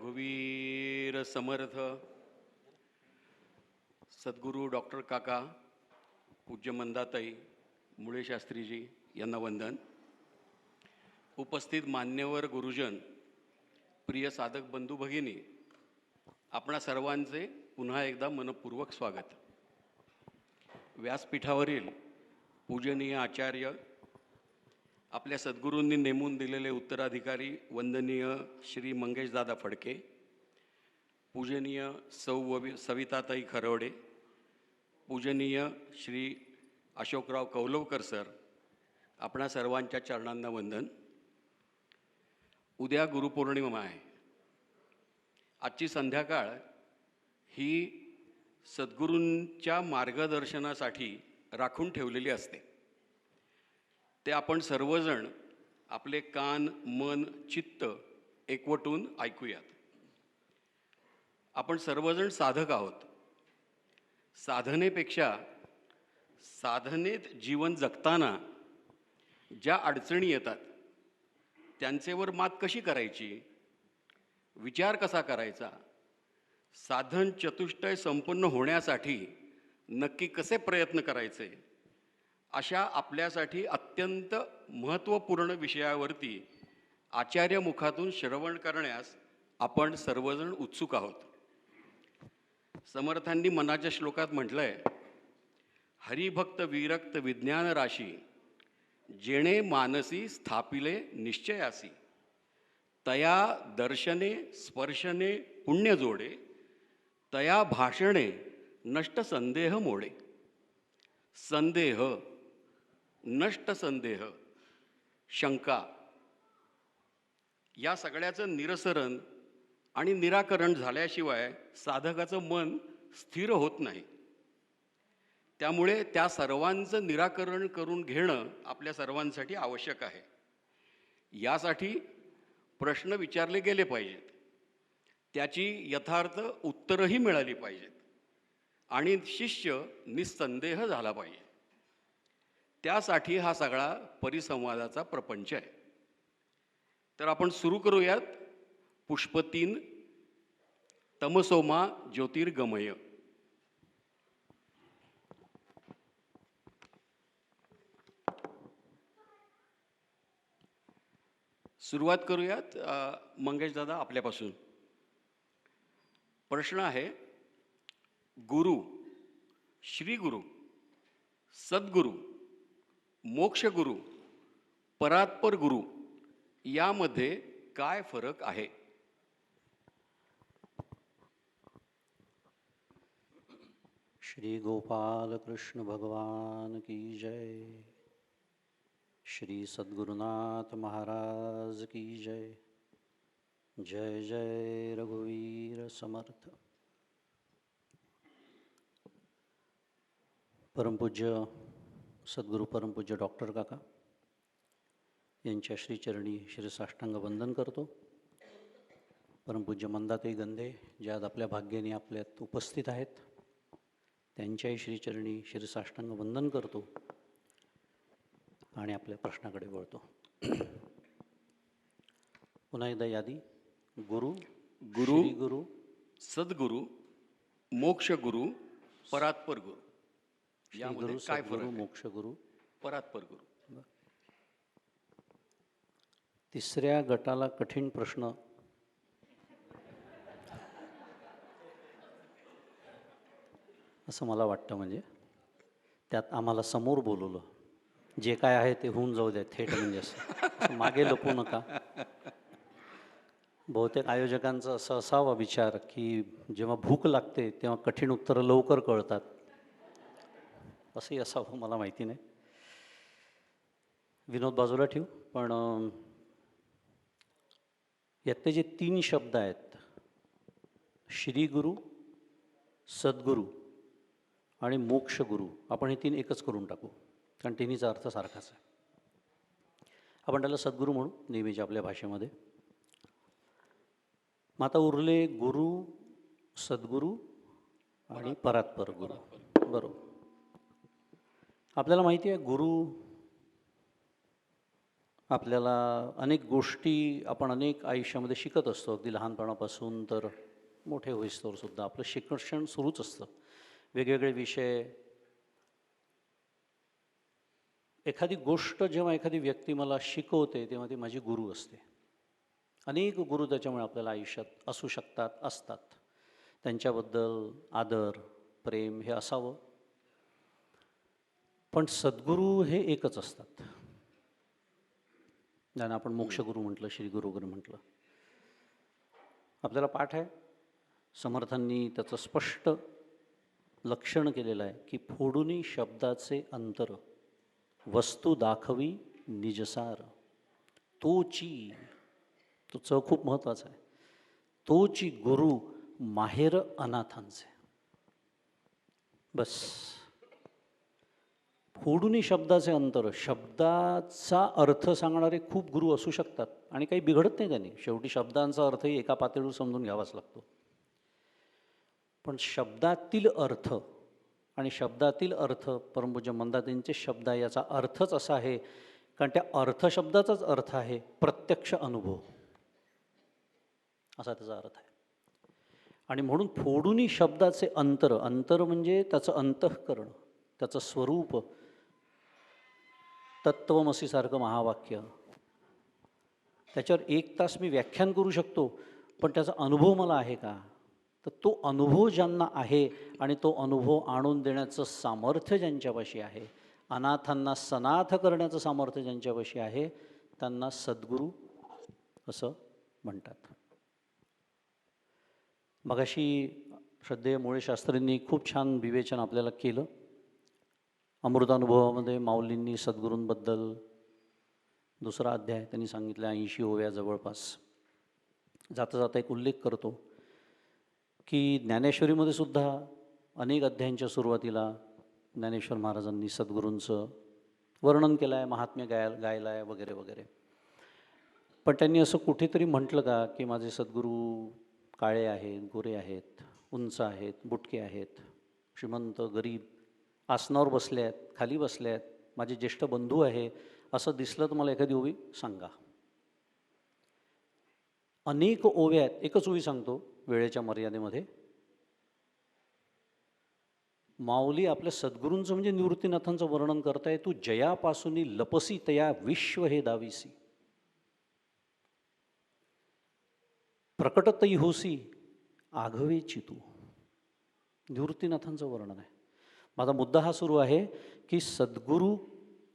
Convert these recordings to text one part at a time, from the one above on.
रघुवीर समर्थ सद्गुरू डॉक्टर काका पूज्य मंदाताई मुळे शास्त्रीजी यांना वंदन. उपस्थित मान्यवर गुरुजन, प्रिय साधक बंधू भगिनी, आपणा सर्वांचे पुन्हा एकदा मनपूर्वक स्वागत. व्यासपीठावरील पूजनीय आचार्य, आपल्या सद्गुरूंनी नेमून दिलेले उत्तराधिकारी वंदनीय श्री मंगेशदादा फडके, पूजनीय सविताताई खरवडे, पूजनीय श्री अशोकराव कौलवकर सर, आपणा सर्वांच्या चरणांना वंदन. उद्या गुरुपौर्णिमा आहे. आजची संध्याकाळ ही सद्गुरूंच्या मार्गदर्शनासाठी राखून ठेवलेली असते. ते आपण सर्वजण आपले कान, मन, चित्त एकवटून ऐकूयात. आपण सर्वजण साधक आहोत. साधनेपेक्षा साधनेत जीवन जगताना ज्या अडचणी येतात त्यांचेवर मात कशी करायची, विचार कसा करायचा, साधन चतुष्टय संपन्न होण्यासाठी नक्की कसे प्रयत्न करायचे, अशा आपल्यासाठी अत्यंत महत्त्वपूर्ण विषयावरती आचार्यमुखातून श्रवण करण्यास आपण सर्वजण उत्सुक आहोत. समर्थांनी मनाच्या श्लोकात म्हटलं आहे, हरिभक्त विरक्त विज्ञान राशी जेणे मानसी स्थापिले निश्चयासी, तया दर्शने स्पर्शने पुण्य जोडे, तया भाषणे नष्ट संदेह मोडे. संदेह, नष्ट संदेह, शंका या सगळ्याचं निरसरण आणि निराकरण झाल्याशिवाय साधकाचं मन स्थिर होत नाही. त्यामुळे त्या सर्वांचं निराकरण करून घेणं आपल्या सर्वांसाठी आवश्यक आहे. यासाठी प्रश्न विचारले गेले पाहिजेत, त्याची यथार्थ उत्तरंही मिळाली पाहिजेत आणि शिष्य निस्संदेह झाला पाहिजे. त्यासाठी हा सगळा परिसंवादाचा प्रपंच आहे. तर आपण सुरू करूयात. पुष्प 3, तमसोमा ज्योतिर्गमय. सुरुवात करूयात मंगेशदादा आपल्यापासून. प्रश्न आहे, गुरु, श्रीगुरु, सद्गुरु, मोक्षगुरु, परात्पर गुरु यामध्ये काय फरक आहे? श्री गोपाल कृष्ण भगवान की जय. श्री सद्गुरुनाथ महाराज की जय. जय जय रघुवीर समर्थ. परमपूज्य सद्गुरू परमपूज्य डॉक्टर काका यांच्या श्रीचरणी शिरसाष्टांग वंदन करतो. परमपूज्य मंदाताई गंधे ज्या आज आपल्या भाग्याने आपल्यात उपस्थित आहेत, त्यांच्याही श्रीचरणी शिरसाष्टांग वंदन करतो आणि आपल्या प्रश्नाकडे वळतो. पुन्हा एकदा यादी. गुरु, गुरु, गुरु, सद्गुरु, मोक्षगुरु, परात्पर गुरु यामध्ये काय फरक आहे? मोक्षगुरु, परात्पर गुरु. तिसऱ्या गटाला कठीण प्रश्न असं मला वाटतं. म्हणजे त्यात आम्हाला समोर बोलवलं, जे काय आहे ते होऊन जाऊ द्या थेट. म्हणजे असं मागे लपू नका. बहुतेक आयोजकांचा असं असावा विचार की जेव्हा भूक लागते तेव्हा कठीण उत्तरं लवकर कळतात, असंही असावं, मला माहिती नाही. विनोद बाजूला ठेवू. पण यातले जे 3 शब्द आहेत, श्रीगुरु, सद्गुरू आणि मोक्षगुरू, आपण हे 3 एकच करून टाकू, कारण तिन्हीचा अर्थ सारखाच आहे. आपण त्याला सद्गुरू म्हणू नेहमीच्या आपल्या भाषेमध्ये. मग आता उरले गुरु, सद्गुरू आणि परात्पर गुरु. बरोबर. आपल्याला माहिती आहे गुरु आपल्याला अनेक गोष्टी आपण अनेक आयुष्यामध्ये शिकत असतो, अगदी लहानपणापासून तर मोठे होईस्तोवर सुद्धा आपलं शिक्षण सुरूच असतं. वेगवेगळे विषय, एखादी गोष्ट जेव्हा एखादी व्यक्ती मला शिकवते तेव्हा ती माझी गुरु असते. अनेक गुरु त्याच्यामुळे आपल्याला आयुष्यात असू शकतात, असतात. त्यांच्याबद्दल आदर, प्रेम हे असावं. पण सद्गुरू हे एकच असतात. ज्यांना आपण मोक्षगुरू म्हटलं, श्री गुरु वगैरे म्हटलं. आपल्याला पाठ आहे, समर्थांनी त्याचं स्पष्ट लक्षण केलेलं आहे की फोडुनी शब्दाचे अंतर, वस्तू दाखवी निजसार, तोची, तो च खूप महत्त्वाचा आहे, तोची गुरु माहेर अनाथांचे. बस, फोडुनी शब्दाचे अंतर, शब्दाचा अर्थ सांगणारे खूप गुरु असू शकतात आणि काही बिघडत नाही त्यांनी. शेवटी शब्दांचा अर्थही एका पातळीवर समजून घ्यावाच लागतो. पण शब्दातील अर्थ, आणि शब्दातील अर्थ परमपूज्य मंदातींचे शब्द आहे, याचा अर्थच असा आहे, कारण त्या अर्थशब्दाचाच अर्थ आहे प्रत्यक्ष अनुभव, असा त्याचा अर्थ आहे. आणि म्हणून फोडुनी शब्दाचे अंतर, अंतर म्हणजे त्याचं अंतःकरण, त्याचं स्वरूप, तत्त्वमसीसारखं महावाक्य, त्याच्यावर 1 तास मी व्याख्यान करू शकतो, पण त्याचा अनुभव मला आहे का? तर तो अनुभव ज्यांना आहे आणि तो अनुभव आणून देण्याचं सामर्थ्य ज्यांच्यापाशी आहे, अनाथांना सनाथ करण्याचं सामर्थ्य ज्यांच्यापाशी आहे, त्यांना सद्गुरू असं म्हणतात. मगाशी श्रद्धेय मुळे शास्त्रींनी खूप छान विवेचन आपल्याला केलं. अमृतानुभवामध्ये माऊलींनी सद्गुरूंबद्दल 2रा अध्याय त्यांनी सांगितलं, 80 ओव्या जवळपास. जाता जाता एक उल्लेख करतो की ज्ञानेश्वरीमध्ये सुद्धा अनेक अध्यायांच्या सुरुवातीला ज्ञानेश्वर महाराजांनी सद्गुरूंचं वर्णन केलं आहे, महात्म्य गायलं आहे वगैरे वगैरे. पण त्यांनी असं कुठेतरी म्हटलं का की माझे सद्गुरू काळे आहेत, गोरे आहेत, उंच आहेत, बुटके आहेत, श्रीमंत, गरीब, आसनावर बसले आहेत, खाली बसले आहेत, माझे ज्येष्ठ बंधू आहे, असं दिसलं तर मला एखादी ओवी सांगा. अनेक ओव्या आहेत, एकच ओवी सांगतो वेळेच्या मर्यादेमध्ये. माऊली आपल्या सद्गुरूंचं म्हणजे निवृत्तीनाथांचं वर्णन करताय, तू जयापासून लपसी तया विश्व हे दाविसी, प्रकटतई होसी आघवेची तू. निवृत्तीनाथांचं वर्णन आहे. माझा मुद्दा हा सुरू आहे की सद्गुरू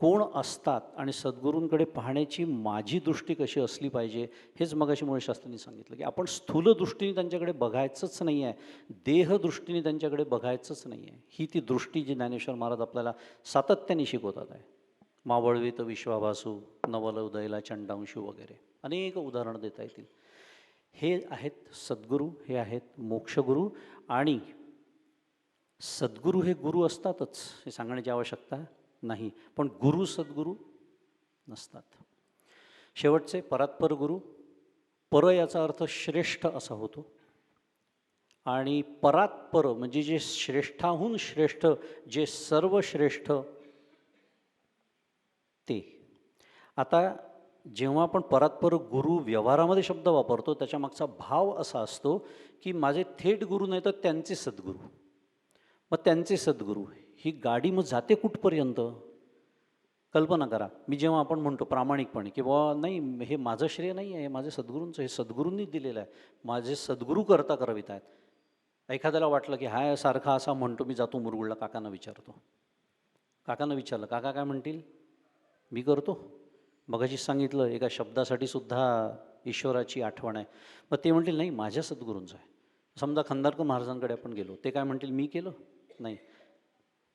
कोण असतात आणि सद्गुरूंकडे पाहण्याची माझी दृष्टी कशी असली पाहिजे, हेच मगाशी मुळे शास्त्रींनी सांगितलं की आपण स्थूल दृष्टीने त्यांच्याकडे बघायचंच नाही आहे, देहदृष्टीने त्यांच्याकडे बघायचंच नाही आहे. ही ती दृष्टी जी ज्ञानेश्वर महाराज आपल्याला सातत्याने शिकवतात आहे. मावळवीत विश्वाभासू, नवल उदयला चंडांशू वगैरे अनेक उदाहरणं देता येतील. हे आहेत सद्गुरू, हे आहेत मोक्षगुरू. आणि सद्गुरू हे गुरु असतातच हे सांगण्याची आवश्यकता नाही, पण गुरु सद्गुरू नसतात. शेवटचे परात्पर गुरु. पर याचा अर्थ श्रेष्ठ असा होतो, आणि परात्पर म्हणजे जे श्रेष्ठाहून श्रेष्ठ, जे सर्वश्रेष्ठ ते. आता जेव्हा आपण परात्पर गुरु व्यवहारामध्ये शब्द वापरतो, त्याच्यामागचा भाव असा असतो की माझे थेट गुरु नाही तर त्यांचे सद्गुरू. मग त्यांचे सद्गुरू, ही गाडी मग जाते कुठपर्यंत? कल्पना करा, मी जेव्हा आपण म्हणतो प्रामाणिकपणे की बाबा नाही, हे माझं श्रेय नाही आहे, हे माझे सद्गुरूंचं, हे सद्गुरूंनी दिलेलं आहे, माझे सद्गुरू करता करवित आहेत. एखाद्याला वाटलं की हा सारखा असा म्हणतो, मी जातो मुरगुडला, काकांना विचारतो. काकांना विचारलं, काका काय म्हणतील? मी करतो. मगाशी सांगितलं एका शब्दासाठी सुद्धा ईश्वराची आठवण आहे. मग ते म्हणतील नाही, माझ्या सद्गुरूंचं आहे. समजा खंदारकर महाराजांकडे आपण गेलो, ते काय म्हणतील? मी केलं नाही.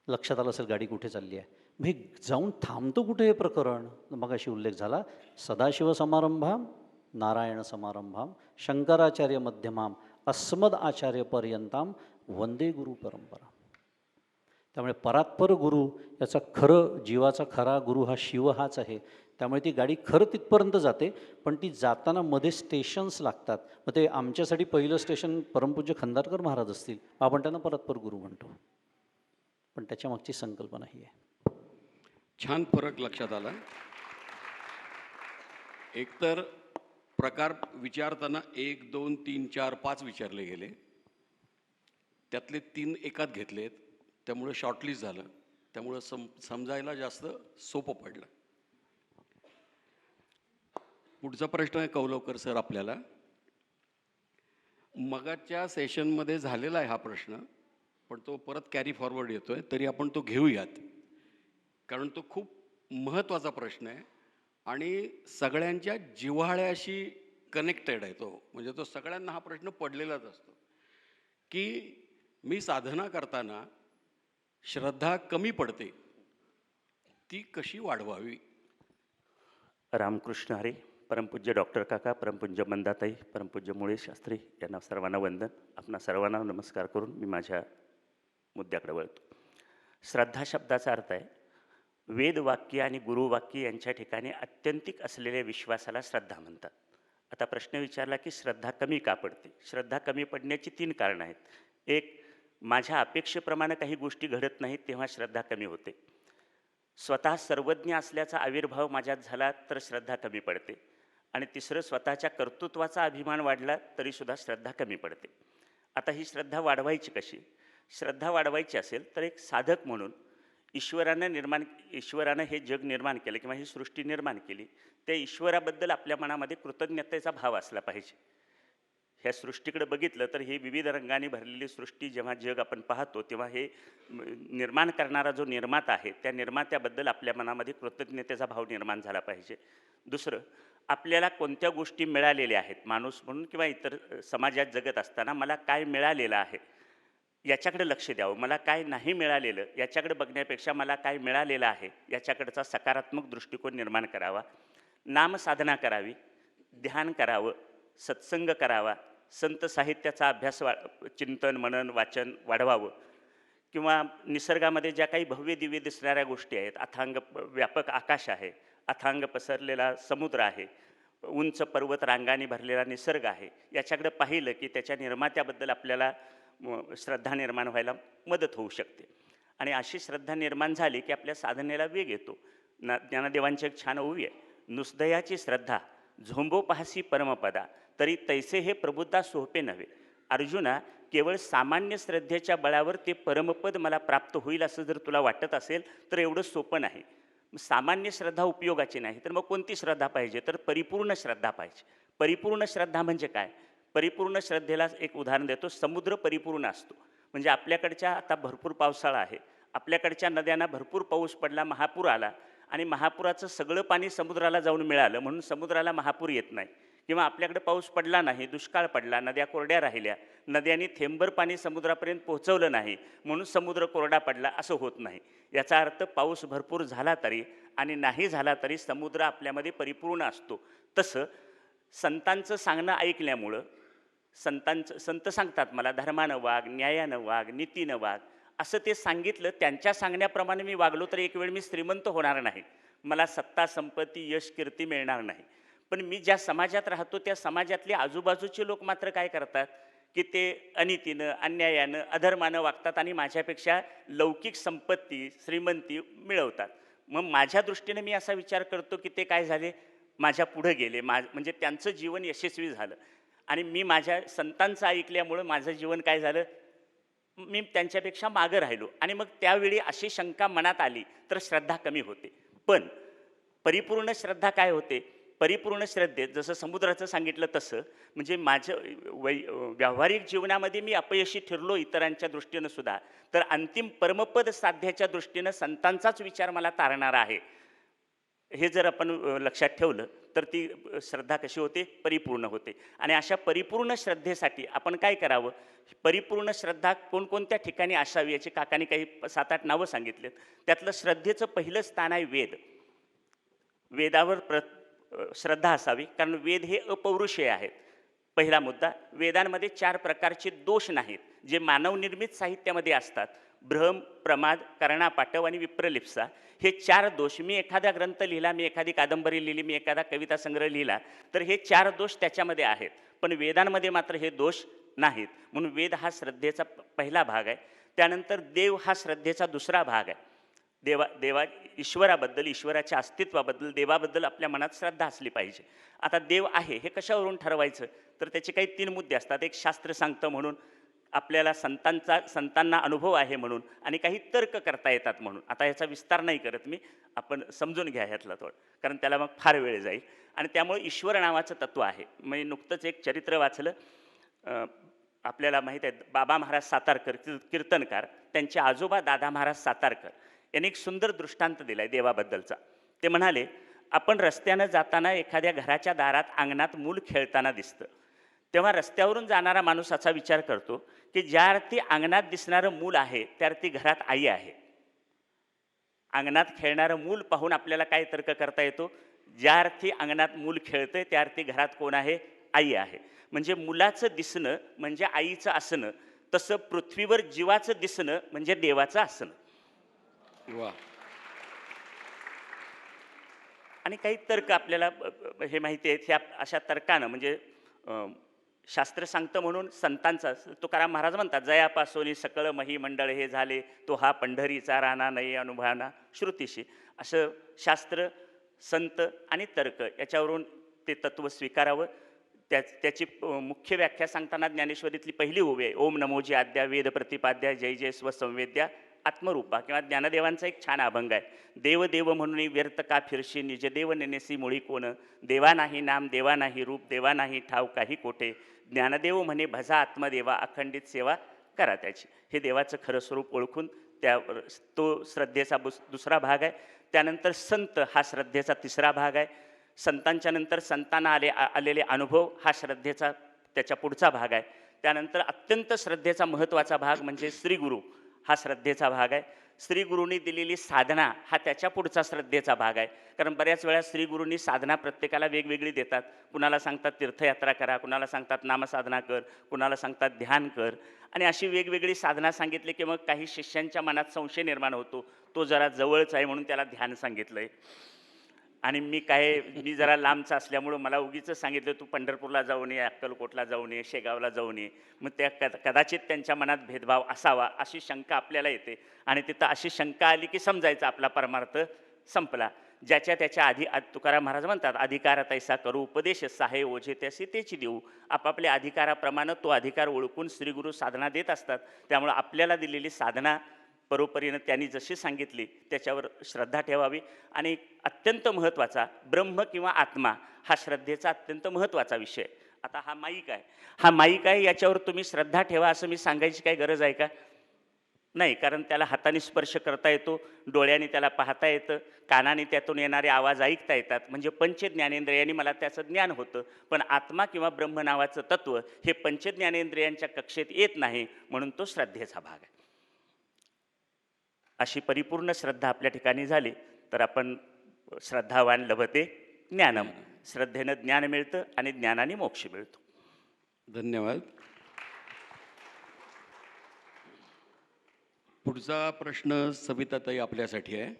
लक्षात आलं असेल गाडी कुठे चालली आहे. मग हे जाऊन थांबतो कुठे हे प्रकरण? मगाशी उल्लेख झाला, सदाशिव समारंभाम नारायण समारंभाम शंकराचार्य मध्यमाम अस्मद आचार्य पर्यंताम वंदे गुरु परंपरा. त्यामुळे परात्पर गुरु, याचा खरं जीवाचा खरा गुरु हा शिव हाच आहे. त्यामुळे ती गाडी खरं तिथपर्यंत जाते, पण ती जाताना मध्ये स्टेशन्स लागतात. मग ते आमच्यासाठी पहिलं स्टेशन परमपूज्य खंदारकर महाराज असतील, आपण त्यांना परात्पर गुरु म्हणतो, पण त्याच्यामागची संकल्पना ही आहे. छान फरक लक्षात आला. एकतर प्रकार विचारताना 1, 2, 3, 4, 5 विचारले गेले. त्यातले 3 एकात घेतलेत. त्यामुळे शॉर्टलिस्ट झालं. त्यामुळं समजायला जास्त सोपं पडलं. पुढचा प्रश्न आहे कौलवकर सर आपल्याला. मगाच्या सेशनमध्ये झालेला आहे हा प्रश्न, पण तो परत कॅरी फॉरवर्ड येतोय, तरी आपण तो घेऊयात, कारण तो खूप महत्त्वाचा प्रश्न आहे आणि सगळ्यांच्या जिव्हाळ्याशी कनेक्टेड आहे तो. म्हणजे तो सगळ्यांना हा प्रश्न पडलेलाच असतो की मी साधना करताना श्रद्धा कमी पडते, ती कशी वाढवावी. रामकृष्ण हरी. परमपूज्य डॉक्टर काका, परमपूज्य मंदाताई, परमपूज्य मुळे शास्त्री यांना सर्वांना वंदन. आपणा सर्वांना नमस्कार करून मी माझ्या मुद्द्याकडे वळतो. श्रद्धा शब्दाचा अर्थ आहे वेदवाक्य आणि गुरुवाक्य यांच्या ठिकाणी अत्यंतिक असलेल्या विश्वासाला श्रद्धा म्हणतात. आता प्रश्न विचारला की श्रद्धा कमी का पडते. श्रद्धा कमी पडण्याची 3 कारणं आहेत. एक, माझ्या अपेक्षेप्रमाणे काही गोष्टी घडत नाहीत तेव्हा श्रद्धा कमी होते. स्वतः सर्वज्ञ असल्याचा आविर्भाव माझ्यात झाला तर श्रद्धा कमी पडते. आणि तिसरं, स्वतःच्या कर्तृत्वाचा अभिमान वाढला तरीसुद्धा श्रद्धा कमी पडते. आता ही श्रद्धा वाढवायची कशी. श्रद्धा वाढवायची असेल तर एक साधक म्हणून ईश्वरानं हे जग निर्माण केलं किंवा ही सृष्टी निर्माण केली, त्या ईश्वराबद्दल आपल्या मनामध्ये कृतज्ञतेचा भाव असला पाहिजे. ह्या सृष्टीकडे बघितलं तर ही विविध रंगांनी भरलेली सृष्टी जेव्हा जग आपण पाहतो तेव्हा हे निर्माण करणारा जो निर्माता आहे त्या निर्मात्याबद्दल आपल्या मनामध्ये कृतज्ञतेचा भाव निर्माण झाला पाहिजे. दुसरं, आपल्याला कोणत्या गोष्टी मिळालेल्या आहेत, माणूस म्हणून किंवा इतर समाजात जगत असताना मला काय मिळालेलं आहे याच्याकडे लक्ष द्यावं. मला काय नाही मिळालेलं याच्याकडे बघण्यापेक्षा मला काय मिळालेलं आहे याच्याकडचा सकारात्मक दृष्टिकोन निर्माण करावा. नामसाधना करावी, ध्यान करावं, सत्संग करावा, संत साहित्याचा अभ्यास चिंतन मनन वाचन वाढवावं. किंवा निसर्गामध्ये ज्या काही भव्य दिव्य दिसणाऱ्या गोष्टी आहेत, अथांग व्यापक आकाश आहे, अथांग पसरलेला समुद्र आहे, उंच पर्वत रांगांनी भरलेला निसर्ग आहे, याच्याकडे पाहिलं की त्याच्या निर्मात्याबद्दल आपल्याला श्रद्धा निर्माण व्हायला मदत होऊ शकते. आणि अशी श्रद्धा निर्माण झाली की आपल्या साधनेला वेग येतो. ज्ञानदेवांची एक छान ओवी आहे, नुसदयाची श्रद्धा झोंबो पाहसी परमपदा तरी तैसे हे प्रबुद्धा सोपे नव्हे. अर्जुना, केवळ सामान्य श्रद्धेच्या बळावर ते परमपद मला प्राप्त होईल असं जर तुला वाटत असेल तर एवढं सोपं नाही. सामान्य श्रद्धा उपयोगाची नाही तर मग कोणती श्रद्धा पाहिजे, तर परिपूर्ण श्रद्धा पाहिजे. परिपूर्ण श्रद्धा म्हणजे काय. परिपूर्ण श्रद्धेला एक उदाहरण देतो. समुद्र परिपूर्ण असतो म्हणजे आपल्याकडच्या आता भरपूर पावसाळा आहे, आपल्याकडच्या नद्यांना भरपूर पाऊस पडला, महापूर आला आणि महापुराचं सगळं पाणी समुद्राला जाऊन मिळालं म्हणून समुद्राला महापूर येत नाही. किंवा आपल्याकडे पाऊस पडला नाही, दुष्काळ पडला, नद्या कोरड्या राहिल्या, नद्यांनी थेंबर पाणी समुद्रापर्यंत पोहोचवलं नाही म्हणून समुद्र कोरडा पडला, असं होत नाही. याचा अर्थ पाऊस भरपूर झाला तरी आणि नाही झाला तरी समुद्र आपल्यामध्ये परिपूर्ण असतो. तसं संतांचं सांगणं ऐकल्यामुळं संत सांगतात मला धर्मानं वाग, न्यायानं वाग, नीतीनं वाग, असं ते सांगितलं. त्यांच्या सांगण्याप्रमाणे मी वागलो तर एक वेळ मी श्रीमंत होणार नाही, मला सत्ता संपत्ती यश कीर्ती मिळणार नाही. पण मी ज्या समाजात राहतो त्या समाजातले आजूबाजूचे लोक मात्र काय करतात की ते अनितीनं अन्यायानं अधर्मानं वागतात आणि माझ्यापेक्षा लौकिक संपत्ती श्रीमंती मिळवतात. मग माझ्या दृष्टीने मी असा विचार करतो की ते काय झाले, माझ्या पुढे गेले, म्हणजे त्यांचं जीवन यशस्वी झालं आणि मी माझ्या संतांचं ऐकल्यामुळं माझं जीवन काय झालं, मी त्यांच्यापेक्षा मागं राहिलो. आणि मग त्यावेळी अशी शंका मनात आली तर श्रद्धा कमी होते. पण परिपूर्ण श्रद्धा काय होते, परिपूर्ण श्रद्धेत जसं समुद्राचं सांगितलं तसं म्हणजे माझं व्यावहारिक जीवनामध्ये मी अपयशी ठरलो इतरांच्या दृष्टीनं सुद्धा, तर अंतिम परमपद साध्याच्या दृष्टीनं संतांचाच विचार मला तारणारा आहे. हे जर आपण लक्षात ठेवलं तर ती श्रद्धा कशी होते, परिपूर्ण होते. आणि अशा परिपूर्ण श्रद्धेसाठी आपण काय करावं, परिपूर्ण श्रद्धा कोणकोणत्या ठिकाणी असावी याची काकाने काही 7-8 नावं सांगितलेत. त्यातलं श्रद्धेचं पहिलं स्थान आहे वेद. वेदावर श्रद्धा असावी कारण वेद हे अपौरुषेय आहेत. पहिला मुद्दा, वेदांमध्ये 4 प्रकारचे दोष नाहीत जे मानवनिर्मित साहित्यामध्ये असतात. भ्रम, प्रमाद, कर्णापाटव आणि विप्रलिप्सा, हे 4 दोष. मी एखादा ग्रंथ लिहिला, मी एखादी कादंबरी लिहिली, मी एखादा कविता संग्रह लिहिला तर हे 4 दोष त्याच्यामध्ये आहेत, पण वेदांमध्ये मात्र हे दोष नाहीत. म्हणून वेद हा श्रद्धेचा पहिला भाग आहे. त्यानंतर देव हा श्रद्धेचा दुसरा भाग आहे. ईश्वराबद्दल, ईश्वराच्या अस्तित्वाबद्दल, देवाबद्दल आपल्या मनात श्रद्धा असली पाहिजे. आता देव आहे हे कशावरून ठरवायचं, तर त्याचे काही 3 मुद्दे असतात. एक शास्त्र सांगतं म्हणून, आपल्याला संतांना अनुभव आहे म्हणून, आणि काही तर्क करता येतात म्हणून. आता याचा विस्तार नाही करत मी, आपण समजून घ्या ह्यातलं थोडं, कारण त्याला मग फार वेळ जाईल. आणि त्यामुळे ईश्वर नावाचं तत्व आहे. मी नुकतंच एक चरित्र वाचलं. आपल्याला माहीत आहे बाबा महाराज सातारकर कीर्तनकार, त्यांचे आजोबा दादा महाराज सातारकर यांनी एक सुंदर दृष्टांत दिलाय देवाबद्दलचा. ते म्हणाले, आपण रस्त्यानं जाताना एखाद्या घराच्या दारात अंगणात मूल खेळताना दिसतं, तेव्हा रस्त्यावरून जाणारा माणूस असा विचार करतो की ज्या अर्थी अंगणात दिसणारं मूल आहे त्या अर्थी घरात आई आहे. अंगणात खेळणारं मूल पाहून आपल्याला काय तर्क करता येतो, ज्या अर्थी अंगणात मूल खेळतंय त्या अर्थी घरात कोण आहे, आई आहे. म्हणजे मुलाचं दिसणं म्हणजे आईचं असणं, तसं पृथ्वीवर जीवाचं दिसणं म्हणजे देवाचं असणं. वा. आणि काही तर्क आपल्याला हे माहिती आहेत. ह्या अशा तर्कानं म्हणजे शास्त्र सांगतं म्हणून संतांचा, तुकाराम महाराज म्हणतात, जयापासोनी सकळ मही मंडळ हे झाले, तो हा पंढरीचा राणा नाही अनुभवाना श्रुतीशी. असं शास्त्र, संत आणि तर्क याच्यावरून ते तत्व स्वीकारावं. त्याची मुख्य व्याख्या सांगताना ज्ञानेश्वरीतली पहिली ओवी आहे, ओम नमोजी आद्या वेद प्रतिपाद्या जय जय स्वसंवेद्या आत्मरूपा. किंवा ज्ञानदेवांचा एक छान अभंग आहे, देव देव म्हणून व्यर्थ का फिरशी, निज देव नेनेसी मुळी कोण, देवा नाही नाम देवा नाही रूप, देवा नाही ठाव काही कोठे, ज्ञानदेव म्हणे भजा आत्मदेवा, अखंडित सेवा करा त्याची. हे देवाचं खरं स्वरूप ओळखून तो श्रद्धेचा दुसरा भाग आहे. त्यानंतर संत हा श्रद्धेचा तिसरा भाग आहे. संतांच्या नंतर संतांना आलेले अनुभव हा श्रद्धेचा त्याच्या पुढचा भाग आहे. त्यानंतर अत्यंत श्रद्धेचा महत्त्वाचा भाग म्हणजे श्रीगुरु हा श्रद्धेचा भाग आहे. श्रीगुरूंनी दिलेली साधना हा त्याच्या पुढचा श्रद्धेचा भाग आहे. कारण बऱ्याच वेळा श्रीगुरूंनी साधना प्रत्येकाला वेगवेगळी देतात. कुणाला सांगतात तीर्थयात्रा करा, कुणाला सांगतात नामसाधना कर, कुणाला सांगतात ध्यान कर, आणि अशी वेगवेगळी साधना सांगितली की मग काही शिष्यांच्या मनात संशय निर्माण होतो, तो जरा जवळच आहे म्हणून त्याला ध्यान सांगितलंय, आणि मी जरा लांबचा असल्यामुळं मला उगीच सांगितलं तू पंढरपूरला जाऊन ये, अक्कलकोटला जाऊन ये, शेगावला जाऊन ये. मग त्या कदाचित त्यांच्या मनात भेदभाव असावा अशी शंका आपल्याला येते. आणि तिथं अशी शंका आली की समजायचं आपला परमार्थ संपला. ज्याच्या त्याच्या तुकाराम महाराज म्हणतात, अधिकार तैसा करू उपदेश सहाय ओझे त्यासी तेची देऊ. आपापल्या अधिकाराप्रमाणे तो अधिकार ओळखून श्रीगुरू साधना देत असतात. त्यामुळं आपल्याला दिलेली साधना परोपरीनं त्यांनी जशी सांगितली त्याच्यावर श्रद्धा ठेवावी. आणि अत्यंत महत्त्वाचा ब्रह्म किंवा आत्मा हा श्रद्धेचा अत्यंत महत्त्वाचा विषय. आता हा माईक आहे, याच्यावर तुम्ही श्रद्धा ठेवा असं मी सांगायची काय गरज आहे का? नाही, कारण त्याला हाताने स्पर्श करता येतो, डोळ्याने त्याला पाहता येतं, कानाने त्यातून येणारे आवाज ऐकता येतात, म्हणजे पंचज्ञानेंद्रियांनी मला त्याचं ज्ञान होतं. पण आत्मा किंवा ब्रह्म नावाचं तत्व हे पंचज्ञानेंद्रियांच्या कक्षेत येत नाही, म्हणून तो श्रद्धेचा भाग आहे. अशी परिपूर्ण श्रद्धा आपल्या ठिकाणी झाली तर आपण श्रद्धावान लभते ज्ञानम, श्रद्धेनं ज्ञान मिळतं आणि ज्ञानाने मोक्ष मिळतो. धन्यवाद. पुढचा प्रश्न सविताताई आपल्यासाठी आहे.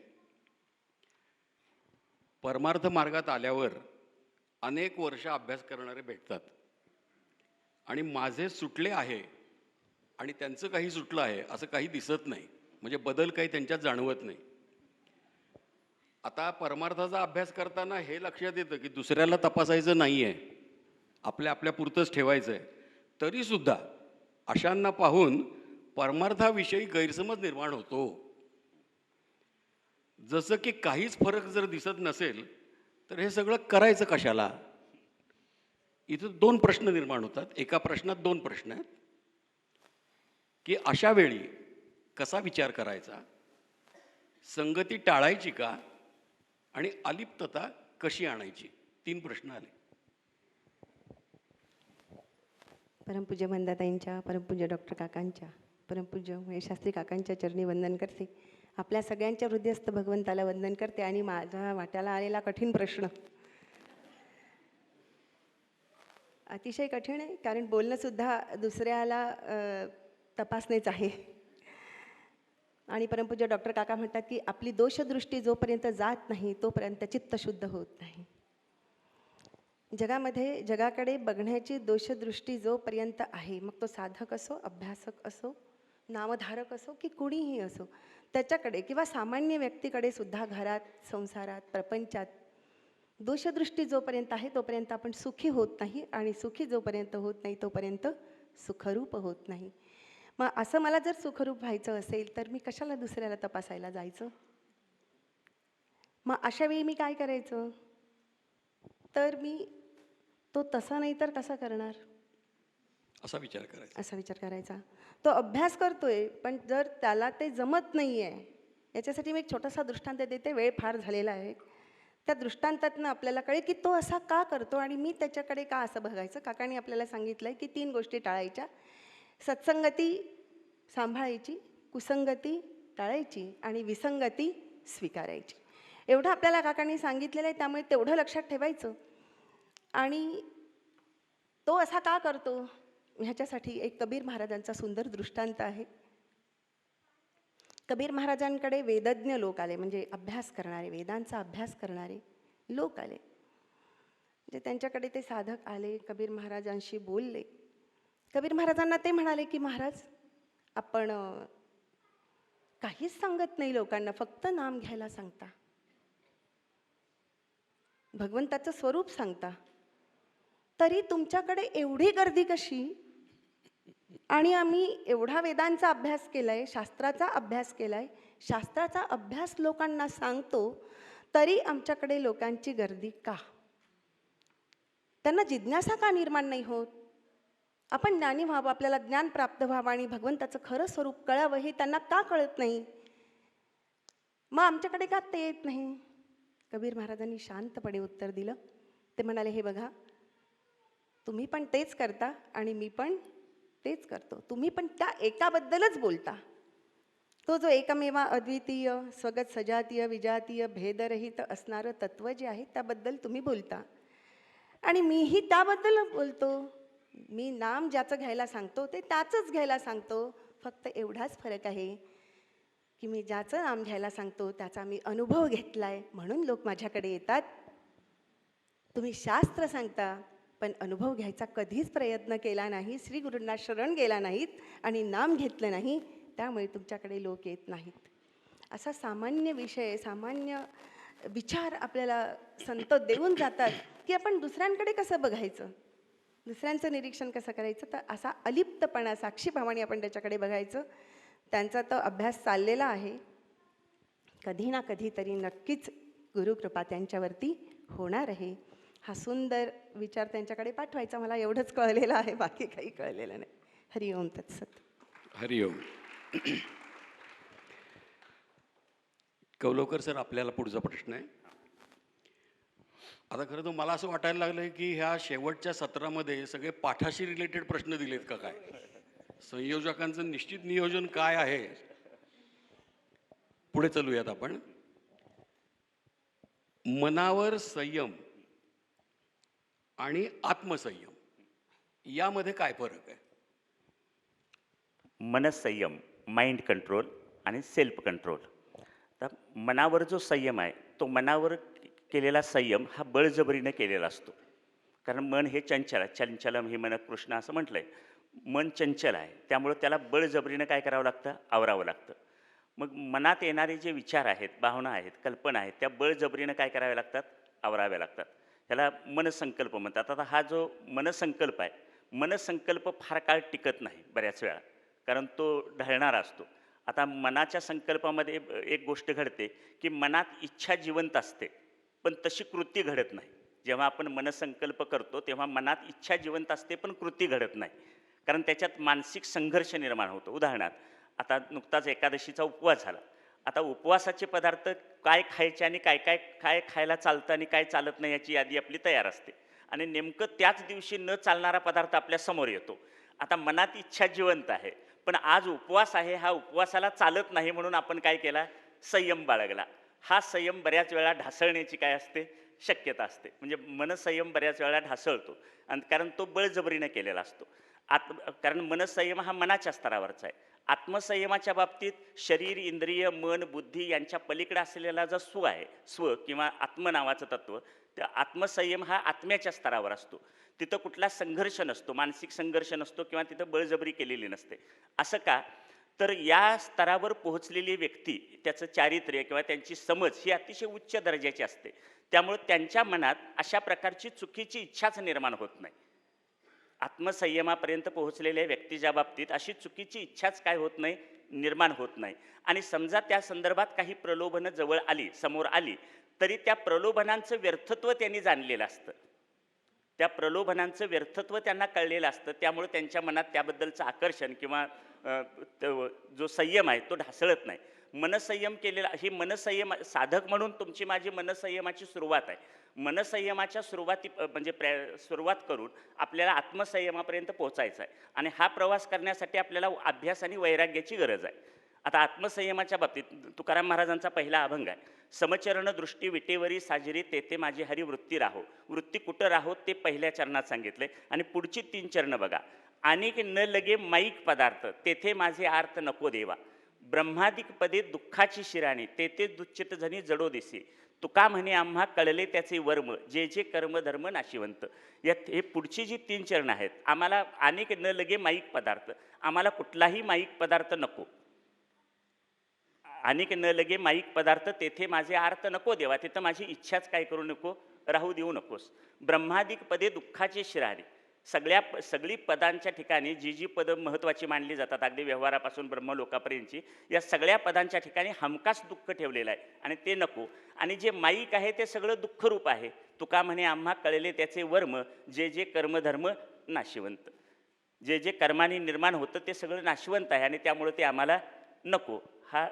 परमार्थ मार्गात आल्यावर अनेक वर्ष अभ्यास करणारे भेटतात आणि माझे सुटले आहे आणि त्यांचं काही सुटलं आहे असं काही दिसत नाही, म्हणजे बदल काही त्यांच्यात जाणवत नाही. आता परमार्थाचा अभ्यास करताना हे लक्षात येतं की दुसऱ्याला तपासायचं नाही आहे, आपल्या पुरतंच ठेवायचं आहे. तरीसुद्धा अशांना पाहून परमार्थाविषयी गैरसमज निर्माण होतो. जसं की काहीच फरक जर दिसत नसेल तर हे सगळं करायचं कशाला. इथं 2 प्रश्न निर्माण होतात. एका प्रश्नात 2 प्रश्न आहेत की अशा वेळी कसा विचार करायचा, संगती टाळायची का आणि अलिप्तता कशी आणायची. 3 प्रश्न आले. परमपूज्य मंदाताईंच्या, परमपूज्य डॉक्टर काकांच्या, परमपूज्य महेश शास्त्री काकांच्या चरणी वंदन करते. आपल्या सगळ्यांच्या हृदयस्थ भगवंताला वंदन करते. आणि माझ्या वाट्याला आलेला कठीण प्रश्न अतिशय कठीण आहे, कारण बोलणंसुद्धा दुसऱ्याला तपासणेच आहे. आणि परमपूज्य डॉक्टर काका म्हणतात की आपली दोषदृष्टी जोपर्यंत जात नाही तोपर्यंत चित्त शुद्ध होत नाही. जगाकडे बघण्याची दोषदृष्टी जोपर्यंत आहे, मग तो साधक असो, अभ्यासक असो, नामधारक असो की कुणीही असो, त्याच्याकडे किंवा सामान्य व्यक्तीकडे सुद्धा घरात, संसारात, प्रपंचात दोषदृष्टी जोपर्यंत आहे तोपर्यंत आपण सुखी होत नाही, आणि सुखी जोपर्यंत होत नाही तोपर्यंत सुखरूप होत नाही. मग असं मला जर सुखरूप व्हायचं असेल तर मी कशाला दुसऱ्याला तपासायला जायचं? मग अशा वेळी मी काय करायचं? तर मी तो तसा नाही तर कसा करणार, असा विचार करायचा. असा विचार करायचा. तो अभ्यास करतोय, पण जर त्याला ते जमत नाही आहे, याच्यासाठी मी एक छोटासा दृष्टांत देते. वेळ फार झालेला आहे. त्या दृष्टांतातनं आपल्याला कळेल की तो असा का करतो आणि मी त्याच्याकडे का असं बघायचं. काकांनी आपल्याला सांगितलं आहे की 3 गोष्टी टाळायच्या: सत्संगती सांभाळायची, कुसंगती टाळायची आणि विसंगती स्वीकारायची. एवढं आपल्याला काकांनी सांगितलेलं आहे, त्यामुळे तेवढं लक्षात ठेवायचं. आणि तो असा का करतो ह्याच्यासाठी एक कबीर महाराजांचा सुंदर दृष्टांत आहे. कबीर महाराजांकडे वेदज्ञ लोक आले, म्हणजे अभ्यास करणारे, वेदांचा अभ्यास करणारे लोक आले. म्हणजे त्यांच्याकडे ते साधक आले, कबीर महाराजांशी बोलले. कबीर महाराजांना ते म्हणाले की महाराज, आपण काहीच सांगत नाही लोकांना, फक्त नाम घ्यायला सांगता, भगवंताचं स्वरूप सांगता, तरी तुमच्याकडे एवढी गर्दी कशी? आणि आम्ही एवढा वेदांचा अभ्यास केलाय, शास्त्राचा अभ्यास केलाय, शास्त्राचा अभ्यास लोकांना सांगतो, तरी आमच्याकडे लोकांची गर्दी का? त्यांना जिज्ञासा का निर्माण नाही होत? आपण ज्ञानी व्हावं, आपल्याला ज्ञान प्राप्त व्हावं आणि भगवंताचं खरं स्वरूप कळावं, हे त्यांना का कळत नाही? मग आमच्याकडे का ते येत नाही? कबीर महाराजांनी शांतपणे उत्तर दिलं. ते म्हणाले, हे बघा, तुम्ही पण तेच करता आणि मी पण तेच करतो. तुम्ही पण त्या एकाबद्दलच बोलता. तो जो एकमेवा अद्वितीय, स्वगत सजातीय विजातीय भेदरहित असणारं तत्व जे आहे त्याबद्दल तुम्ही बोलता, आणि मीही त्याबद्दलच बोलतो. मी नाम ज्याचं घ्यायला सांगतो ते त्याचंच घ्यायला सांगतो. फक्त एवढाच फरक आहे की मी ज्याचं नाम घ्यायला सांगतो त्याचा मी अनुभव घेतलाय, म्हणून लोक माझ्याकडे येतात. तुम्ही शास्त्र सांगता पण अनुभव घ्यायचा कधीच प्रयत्न केला नाही, श्री गुरूंना शरण गेला नाहीत आणि नाम घेतलं नाही, त्यामुळे तुमच्याकडे लोक येत नाहीत. असा सामान्य विषय, सामान्य विचार आपल्याला संत देऊन जातात की आपण दुसऱ्यांकडे कसं बघायचं, दुसऱ्यांचं निरीक्षण कसं करायचं. तर असा अलिप्तपणा, साक्षीभावाने आपण त्याच्याकडे बघायचं. त्यांचा तो अभ्यास चाललेला आहे. कधी ना कधीतरी नक्कीच गुरुकृपा त्यांच्यावरती होणार आहे. हा सुंदर विचार त्यांच्याकडे पाठवायचा. मला एवढंच कळलेलं आहे, बाकी काही कळलेलं नाही. हरिओम तत्सत. हरिओम. कौलोकर सर, आपल्याला पुढचा प्रश्न आहे. आता खरं तर मला असं वाटायला लागलं की ह्या शेवटच्या सत्रामध्ये सगळे पाठाशी रिलेटेड प्रश्न दिलेत का काय? संयोजकांचं निश्चित नियोजन काय आहे? पुढे चालूयात आपण. मनावर संयम आणि आत्मसंयम यामध्ये काय फरक आहे? मनसंयम, माइंड कंट्रोल आणि सेल्फ कंट्रोल. तर मनावर जो संयम आहे, तो मनावर केलेला संयम हा बळजबरीने केलेला असतो. कारण मन हे चंचल आहे. चंचलम ही मन कृष्ण असं म्हटलंय. मन चंचल आहे, त्यामुळं त्याला बळजबरीनं काय करावं लागतं? आवरावं लागतं. मग मनात येणारे जे विचार आहेत, भावना आहेत, कल्पना आहेत, त्या बळजबरीनं काय कराव्या लागतात? आवराव्या लागतात. त्याला मनसंकल्प म्हणतात. आता हा जो मनसंकल्प आहे, मनसंकल्प फार काळ टिकत नाही बऱ्याच वेळा, कारण तो ढळणारा असतो. आता मनाच्या संकल्पामध्ये एक गोष्ट घडते की मनात इच्छा जिवंत असते, पण तशी कृती घडत नाही. जेव्हा आपण मनसंकल्प करतो तेव्हा मनात इच्छा जिवंत असते, पण कृती घडत नाही, कारण त्याच्यात मानसिक संघर्ष निर्माण होतो. उदाहरणार्थ, आता नुकताच एकादशीचा उपवास झाला. आता उपवासाचे पदार्थ काय खायचे आणि काय खायला चालतं आणि काय चालत नाही याची यादी आपली तयार असते, आणि नेमकं त्याच दिवशी न चालणारा पदार्थ आपल्या समोर येतो. आता मनात इच्छा जिवंत आहे, पण आज उपवास आहे, हा उपवासाला चालत नाही, म्हणून आपण काय केला? संयम बाळगला. हा संयम बऱ्याच वेळा ढासळण्याची काय असते? शक्यता असते. म्हणजे मनसंयम बऱ्याच वेळा ढासळतो, आणि कारण तो बळजबरीने केलेला असतो. कारण मनसंयम हा मनाच्या स्तरावरचा आहे. आत्मसंयमाच्या बाबतीत शरीर, इंद्रिय, मन, बुद्धी यांच्या पलीकडे असलेला जो स्व किंवा आत्म नावाचं तत्व, त्या आत्मसंयम हा आत्म्याच्या स्तरावर असतो. तिथं कुठला संघर्ष नसतो, मानसिक संघर्ष नसतो, किंवा तिथं बळजबरी केलेली नसते. असं का? तर या स्तरावर पोहोचलेली व्यक्ती, त्याचं चारित्र्य किंवा त्यांची समज ही अतिशय उच्च दर्जाची असते. त्यामुळे त्यांच्या मनात अशा प्रकारची चुकीची इच्छाच निर्माण होत नाही. आत्मसंयमापर्यंत पोहोचलेल्या व्यक्तीच्या बाबतीत अशी चुकीची इच्छाच काय होत नाही, निर्माण होत नाही. आणि समजा त्या संदर्भात काही प्रलोभनं जवळ आली, समोर आली, तरी त्या प्रलोभनांचं व्यर्थत्व त्यांनी जाणलेलं असतं. त्या प्रलोभनांचं व्यर्थत्व त्यांना कळलेलं असतं. त्यामुळे त्यांच्या मनात त्याबद्दलचं आकर्षण किंवा जो संयम आहे तो ढासळत नाही. मनसंयम केलेला, ही मनसंयम साधक म्हणून तुमची माझी मनसंयमाची सुरुवात आहे. मनसंयमाच्या म्हणजे सुरुवात करून आपल्याला आत्मसंयमापर्यंत पोहोचायचं आहे. आणि हा प्रवास करण्यासाठी आपल्याला अभ्यास आणि वैराग्याची गरज आहे. आता आत्मसंयमाच्या बाबतीत तुकाराम महाराजांचा पहिला अभंग आहे. समचरण दृष्टी विटेवरी साजरी तेथे माझी हरी वृत्ती राहो. वृत्ती कुठं राहो ते पहिल्या चरणात सांगितले. आणि पुढची 3 चरण बघा. अनेक न लगे माईक पदार्थ तेथे माझे आर्थ नको देवा. ब्रह्मादिक पदे दुःखाची शिराणी तेथे दुच्चित जणी जडो दिसे. तुका म्हणे आम्हा कळले त्याचे वर्म जे जे कर्मधर्म नाशिवंत. यात हे पुढची जी 3 चरण आहेत, आम्हाला अनेक न लगे माईक पदार्थ, आम्हाला कुठलाही माईक पदार्थ नको. अनेक न लगे माईक पदार्थ तेथे माझे आर्थ नको देवा. तिथं माझी इच्छाच काय करू नको, राहू देऊ नकोस. ब्रह्मादिक पदे दुःखाची शिराणी, सगळी पदांच्या ठिकाणी जी जी पदं महत्त्वाची मानली जातात, अगदी व्यवहारापासून ब्रह्मलोकापर्यंतची, या सगळ्या पदांच्या ठिकाणी हमखास दुःख ठेवलेलं आहे आणि ते नको. आणि जे माईक आहे ते सगळं दुःखरूप आहे. तुका म्हणे आम्हा कळले त्याचे वर्म जे जे कर्मधर्म नाशिवंत. जे जे कर्माने निर्माण होतं ते सगळं नाशिवंत आहे आणि त्यामुळे ते आम्हाला नको. हा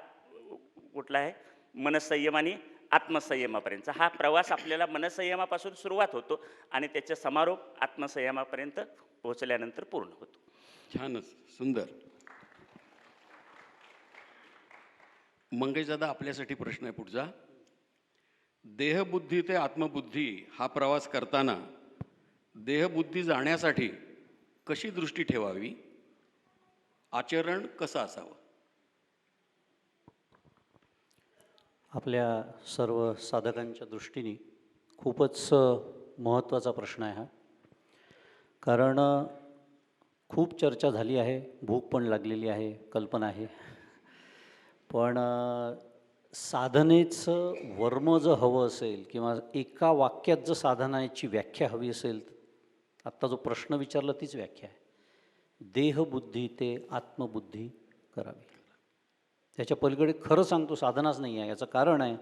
कुठला आहे, मनसंयम आणि आत्मसंयमापर्यंतचा हा प्रवास आपल्याला मनसंयमापासून सुरुवात होतो आणि त्याचा समारोप आत्मसंयमापर्यंत पोहोचल्यानंतर पूर्ण होतो. छानच, सुंदर. मंगेशदादा, आपल्यासाठी प्रश्न आहे पुढचा. देहबुद्धी ते आत्मबुद्धी हा प्रवास करताना देहबुद्धी जाण्यासाठी कशी दृष्टी ठेवावी, आचरण कसं असावं? आपल्या सर्व साधकांच्या दृष्टीने खूपच महत्त्वाचा प्रश्न आहे हा. कारण खूप चर्चा झाली आहे, भूक पण लागलेली आहे, कल्पना आहे. पण साधनेचं वर्म जर हवं असेल किंवा एका वाक्यात जर साधनाची व्याख्या हवी असेल, आत्ता जो प्रश्न विचारला तीच व्याख्या आहे. देहबुद्धी ते आत्मबुद्धी करावी. त्याच्या पलीकडे खरं सांगतो साधनाच नाही आहे. याचं कारण आहे,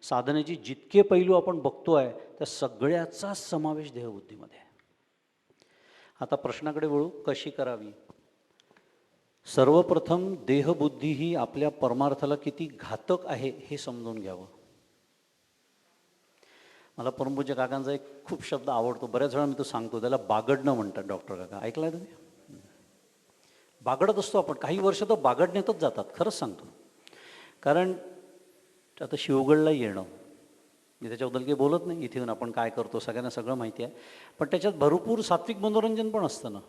साधनेची जितके पैलू आपण बघतो आहे त्या सगळ्याचा समावेश देहबुद्धीमध्ये आहे. आता प्रश्नाकडे वळू, कशी करावी. सर्वप्रथम देहबुद्धी ही आपल्या परमार्थाला किती घातक आहे हे समजून घ्यावं. मला परमपूज्य काकांचा एक खूप शब्द आवडतो, बऱ्याच वेळा मी तो सांगतो. त्याला बागडणं म्हणतात डॉक्टर काका. ऐकला आहे तुम्ही? बागडत असतो आपण, काही वर्ष तर बागडण्यातच जातात, खरंच सांगतो. कारण आता शिवगडला येणं, मी त्याच्याबद्दल काही बोलत नाही, इथे येऊन आपण काय करतो सगळ्यांना सगळं माहिती आहे. पण त्याच्यात भरपूर सात्विक मनोरंजन पण असतं ना,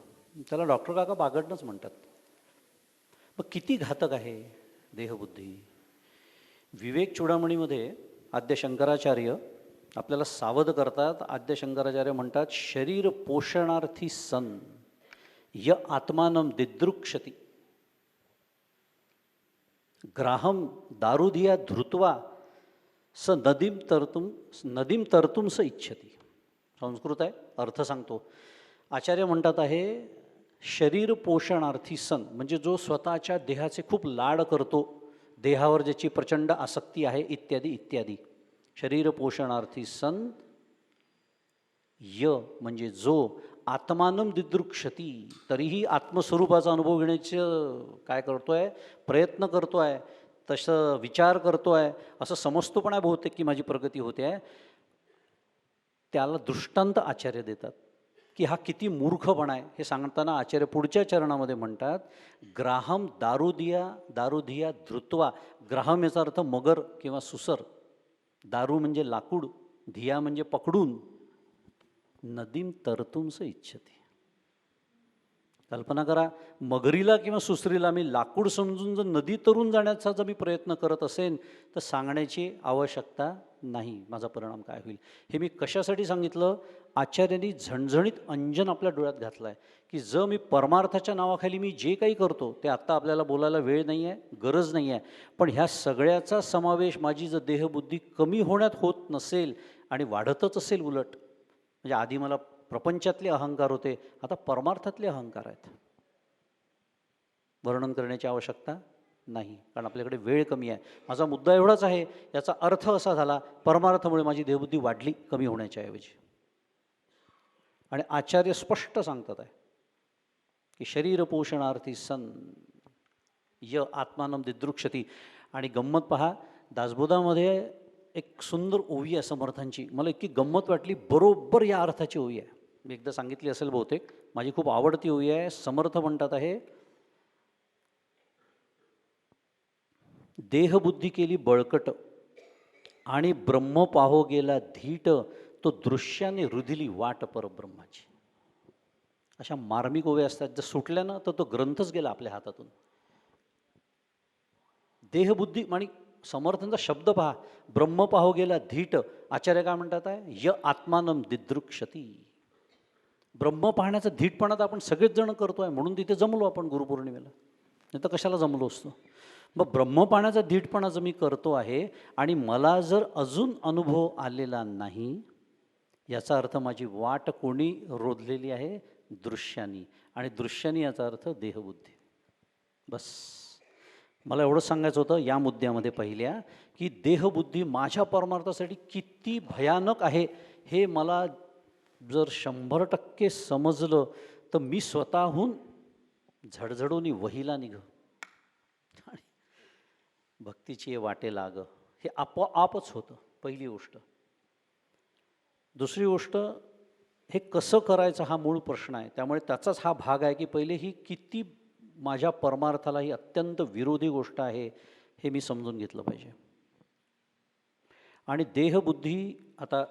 त्याला डॉक्टर काका बागडणंच म्हणतात. मग किती घातक आहे देहबुद्धी. विवेक चूडामणीमध्ये आद्य शंकराचार्य आपल्याला सावध करतात. आद्य शंकराचार्य म्हणतात, शरीर पोषणार्थी सन य आत्मानं दिदृक्षति ग्राहम दारुधिया धृत्वा स नदीम तरतुम स इच्छती. संस्कृत आहे, अर्थ सांगतो. आचार्य म्हणतात आहे, शरीर पोषणार्थी सन म्हणजे जो स्वतःच्या देहाचे खूप लाड करतो, देहावर ज्याची प्रचंड आसक्ती आहे, इत्यादी इत्यादी. शरीर पोषणार्थी सन य म्हणजे जो आत्मानं दिदृक्षती, तरीही आत्मस्वरूपाचा अनुभव घेण्याचं काय करतोय, प्रयत्न करतोय, तसं विचार करतोय, असं समजतो पण आहे बहुतेक की माझी प्रगती होते आहे. त्याला दृष्टांत आचार्य देतात की हा किती मूर्खपणा आहे. हे सांगताना आचार्य पुढच्या चरणामध्ये म्हणतात, ग्राहम दारुधिया धृत्वा. ग्राहम याचा अर्थ मगर किंवा सुसर, दारू म्हणजे लाकूड, धिया म्हणजे पकडून, नदीम तरतुमस इच्छती. कल्पना करा, मगरीला किंवा सुसरीला मी लाकूड समजून जर नदी तरून जाण्याचा जर मी प्रयत्न करत असेन तर सांगण्याची आवश्यकता नाही माझा परिणाम काय होईल. हे मी कशासाठी सांगितलं? आचार्यांनी झणझणीत अंजन आपल्या डोळ्यात घातलं आहे की जर मी परमार्थाच्या नावाखाली मी जे काही करतो ते आत्ता आपल्याला बोलायला वेळ नाही आहे, गरज नाही आहे, पण ह्या सगळ्याचा समावेश माझी जर देहबुद्धी कमी होण्यात होत नसेल आणि वाढतच असेल उलट, म्हणजे आधी मला प्रपंचातले अहंकार होते, आता परमार्थातले अहंकार आहेत, वर्णन करण्याची आवश्यकता नाही कारण आपल्याकडे वेळ कमी आहे. माझा मुद्दा एवढाच आहे, याचा अर्थ असा झाला परमार्थामुळे माझी देहबुद्धी वाढली कमी होण्याच्या ऐवजी. आणि आचार्य स्पष्ट सांगतात आहे की शरीर पोषणार्थी सन य आत्मानम दिदृक्षती. आणि गंमत पहा, दासबोधामध्ये एक सुंदर ओवी आहे समर्थांची, मला इतकी गंमत वाटली, बरोबर या अर्थाची ओवी आहे, मी एकदा सांगितली असेल बहुतेक, माझी खूप आवडती ओवी आहे. समर्थ म्हणतात आहे, देहबुद्धी केली बळकट आणि ब्रह्म पाहो गेला धीट, तो दृश्याने रुधिली वाट परब्रह्माची. अशा मार्मिक ओव्या असतात, जर सुटल्या ना तर तो ग्रंथच गेला आपल्या हातातून. देहबुद्धी आणि समर्थांचा शब्द पहा, ब्रह्म पाहो गेला धीट. आचार्य काय म्हणतात आहे, य आत्मानम दिदृक्षती. ब्रह्म पाहण्याचा धीटपणा तर आपण सगळेच जण करतो आहे, म्हणून तिथे जमलो आपण गुरुपौर्णिमेला, नाही तर कशाला जमलो असतो. मग ब्रह्म पाहण्याचा धीटपणा जर मी करतो आहे आणि मला जर अजून अनुभव आलेला नाही, याचा अर्थ माझी वाट कोणी रोधलेली आहे, दृश्यानी. आणि दृश्यानी याचा अर्थ देहबुद्धी. बस मला एवढंच सांगायचं होतं या मुद्द्यामध्ये पहिल्या, की देहबुद्धी माझ्या परमार्थासाठी किती भयानक आहे हे मला जर 100% समजलं तर मी स्वतःहून झडझडून वहीला निघ आणि भक्तीची वाटे लाग, हे आपोआपच होतं. पहिली गोष्ट. दुसरी गोष्ट, हे कसं करायचं हा मूळ प्रश्न आहे, त्यामुळे त्याचाच हा भाग आहे की पहिले ही किती माझ्या परमार्थाला ही अत्यंत विरोधी गोष्ट आहे हे मी समजून घेतलं पाहिजे. आणि देहबुद्धी, आता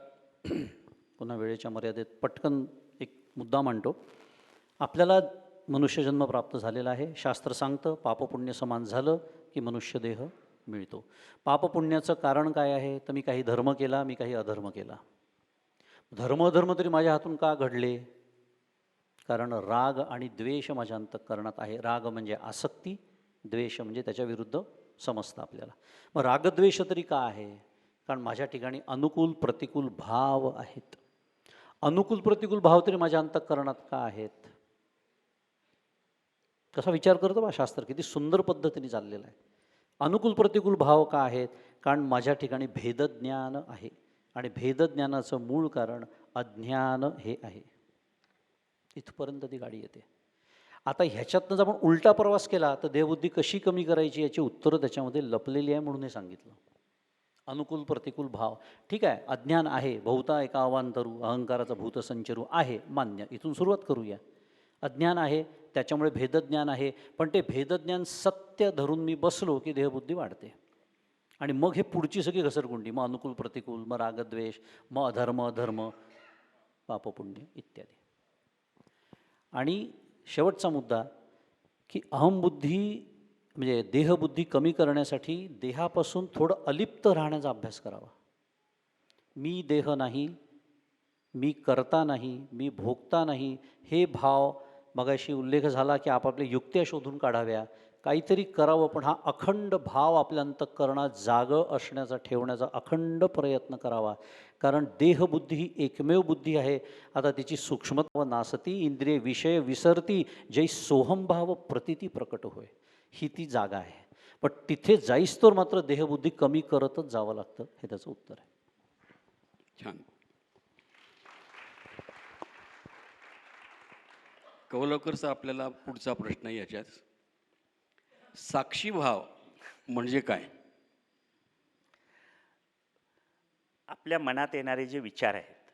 पुन्हा वेळेच्या मर्यादेत पटकन एक मुद्दा मांडतो. आपल्याला मनुष्यजन्म प्राप्त झालेला आहे. शास्त्र सांगतं पापपुण्य समान झालं की मनुष्यदेह मिळतो. पापपुण्याचं कारण काय आहे, तर मी काही धर्म केला, मी काही अधर्म केला. धर्म तरी माझ्या हातून का घडले, कारण राग आणि द्वेष माझ्या अंतःकरणात आहे. राग म्हणजे आसक्ती, द्वेष म्हणजे त्याच्या विरुद्ध समजतं आपल्याला. मग रागद्वेष तरी का आहे, कारण माझ्या ठिकाणी अनुकूल प्रतिकूल भाव आहेत. अनुकूल प्रतिकूल भाव तरी माझ्या अंतःकरणात का आहेत. कसा विचार करतो बा शास्त्र, किती सुंदर पद्धतीने चाललेलं आहे. अनुकूल प्रतिकूल भाव का आहेत, कारण माझ्या ठिकाणी भेदज्ञान आहे आणि भेदज्ञानाचं मूळ कारण अज्ञान हे आहे. इथपर्यंत ती गाडी येते. आता ह्याच्यातनं जर आपण उलटा प्रवास केला तर देहबुद्धी कशी कमी करायची याची उत्तरं त्याच्यामध्ये लपलेली आहे, म्हणून हे सांगितलं. अनुकूल प्रतिकूल भाव ठीक आहे, अज्ञान आहे, बहुता एका अवांतरू अहंकाराचा भूतसंचरू आहे, मान्य, इथून सुरुवात करूया. अज्ञान आहे, त्याच्यामुळे भेदज्ञान आहे, पण ते भेदज्ञान सत्य धरून मी बसलो की देहबुद्धी वाढते. आणि मग हे पुढची सगळी घसरगुंडी, मग अनुकूल प्रतिकूल, मग रागद्वेष, मग अधर्म धर्म, पापपुण्य इत्यादी. आणि शेवटचा मुद्दा की अहमबुद्धी म्हणजे देहबुद्धी कमी करण्यासाठी देहापासून थोडं अलिप्त राहण्याचा अभ्यास करावा. मी देह नाही, मी करता नाही, मी भोगता नाही, हे भाव मगाशी उल्लेख झाला की आपापल्या युक्त्या शोधून काढाव्या, काहीतरी करावं, पण हा अखंड भाव आपल्या अंतःकरणात जागं असण्याचा ठेवण्याचा अखंड प्रयत्न करावा. कारण देहबुद्धी ही एकमेव बुद्धी आहे. आता तिची सूक्ष्मता नासती, इंद्रिय विषय विसरती, जै सोहमभाव प्रतिती प्रकट होय, ही ती जागा आहे. पण तिथे जाईस्तोवर मात्र देहबुद्धी कमी करतच जावं लागतं, हे त्याचं उत्तर आहे. छान. कवलकरचा आपल्याला पुढचा प्रश्न याच्यात, साक्षीभाव म्हणजे काय? आपल्या मनात येणारे जे विचार आहेत,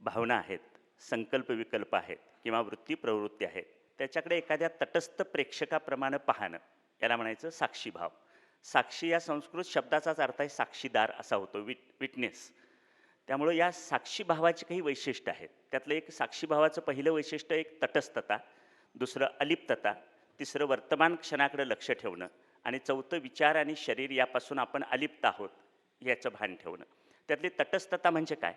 भावना आहेत, संकल्प विकल्प आहेत किंवा वृत्ती प्रवृत्ती आहेत, त्याच्याकडे एखाद्या तटस्थ प्रेक्षकाप्रमाणे पाहणं, याला म्हणायचं साक्षीभाव. साक्षी या संस्कृत शब्दाचाच अर्थ आहे साक्षीदार असा होतो, विटनेस. त्यामुळं या साक्षीभावाची काही वैशिष्ट्य आहेत. त्यातलं एक साक्षीभावाचं पहिलं वैशिष्ट्य एक तटस्थता, दुसरं अलिप्तता, तिसरं वर्तमान क्षणाकडे लक्ष ठेवणं आणि चौथं विचार आणि शरीर यापासून आपण अलिप्त आहोत याचं भान ठेवणं. त्यातली तटस्थता म्हणजे काय?